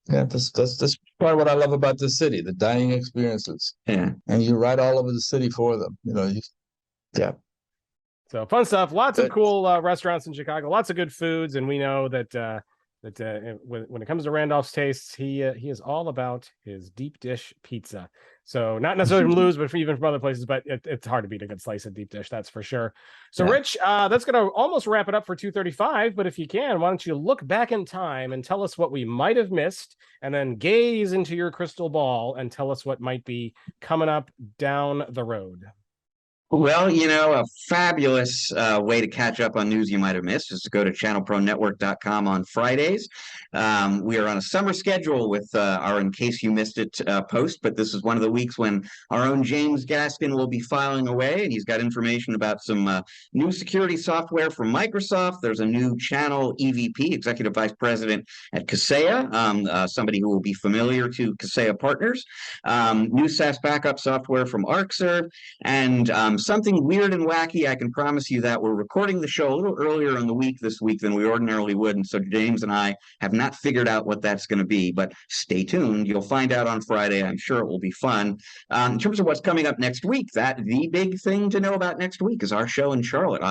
Yeah, that's part of what I love about the city, the dining experiences. Yeah, and you ride all over the city for them. Yeah. So fun stuff. Lots of cool restaurants in Chicago. Lots of good foods, and we know that when it comes to Randolph's tastes, he is all about his deep dish pizza. So not necessarily from Lou's, but even from other places. But it's hard to beat a good slice of deep dish, that's for sure. So Rich, that's going to almost wrap it up for 235. But if you can, why don't you look back in time and tell us what we might have missed, and then gaze into your crystal ball and tell us what might be coming up down the road. Well, a fabulous way to catch up on news you might have missed is to go to ChannelProNetwork.com on Fridays. We are on a summer schedule with our In Case You Missed It post, but this is one of the weeks when our own James Gaskin will be filing away, and he's got information about some new security software from Microsoft. There's a new channel EVP, Executive Vice President at Kaseya, somebody who will be familiar to Kaseya partners, new SaaS backup software from Arcserve, and something weird and wacky. I can promise you that we're recording the show a little earlier in the week this week than we ordinarily would, and so James and I have not figured out what that's going to be, but stay tuned. You'll find out on Friday. I'm sure it will be fun. In terms of what's coming up next week, the big thing to know about next week is our show in Charlotte.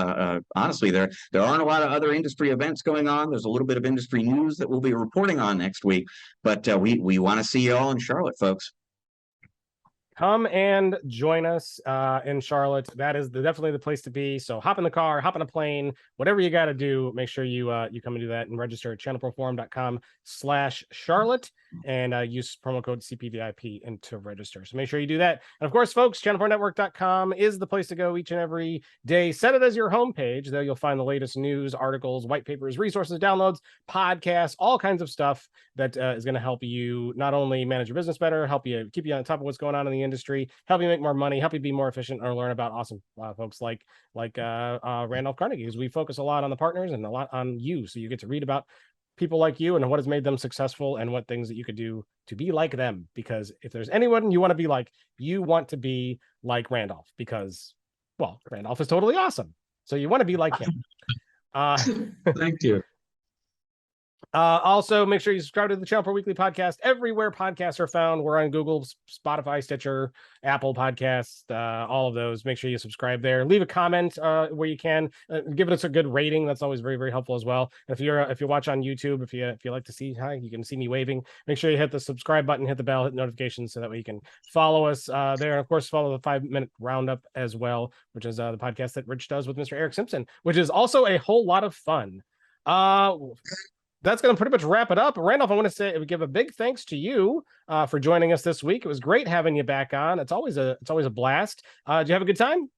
Honestly, there aren't a lot of other industry events going on. There's a little bit of industry news that we'll be reporting on next week, but we want to see you all in Charlotte, folks. Come and join us in Charlotte. That is definitely the place to be. So hop in the car, hop on a plane, whatever you got to do. Make sure you come and do that, and register at channelproforum.com/Charlotte and use promo code CPVIP and to register. So make sure you do that. And of course, folks, ChannelProNetwork.com is the place to go each and every day. Set it as your homepage. There you'll find the latest news, articles, white papers, resources, downloads, podcasts, all kinds of stuff that is going to help you not only manage your business better, help you keep you on top of what's going on in the industry, help you make more money, help you be more efficient, or learn about awesome folks like Randolph Carnegie, because we focus a lot on the partners and a lot on you. So you get to read about people like you and what has made them successful and what things that you could do to be like them. Because if there's anyone you want to be like, you want to be like Randolph, because, well, Randolph is totally awesome. So you want to be like him. Thank you. Also, make sure you subscribe to the ChannelPro Weekly podcast everywhere podcasts are found. We're on Google, Spotify, Stitcher, Apple Podcasts, all of those. Make sure you subscribe there. Leave a comment where you can. Give us a good rating. That's always very, very helpful as well. If you watch on YouTube, if you like to see hi, you can see me waving. Make sure you hit the subscribe button, hit the bell, hit notifications, so that way you can follow us there. And of course, follow the 5-minute roundup as well, which is the podcast that Rich does with Mr. Eric Simpson, which is also a whole lot of fun. That's going to pretty much wrap it up. Randolph, I want to say, give a big thanks to you for joining us this week. It was great having you back on. It's always a blast. Did you have a good time?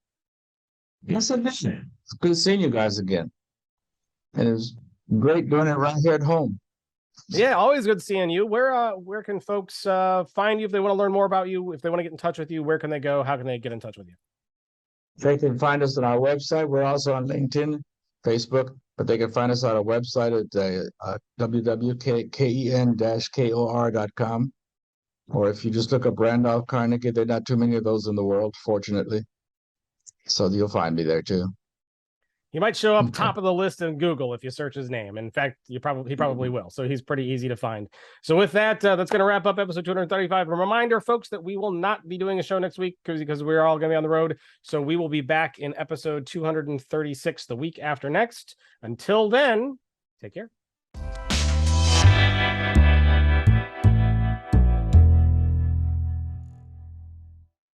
Yes, I did. It's good seeing you guys again. And it was great doing it right here at home. Yeah, always good seeing you. Where can folks find you if they want to learn more about you? If they want to get in touch with you, where can they go? How can they get in touch with you? They can find us on our website. We're also on LinkedIn, Facebook, but they can find us on our website at www.ken-kor.com. Or if you just look up Randolph Carnegie, there are not too many of those in the world, fortunately. So you'll find me there too. He might show up Okay. top of the list in Google if you search his name. In fact, he probably will. So he's pretty easy to find. So with that, that's going to wrap up episode 235. A reminder, folks, that we will not be doing a show next week because we're all going to be on the road. So we will be back in episode 236 the week after next. Until then, take care.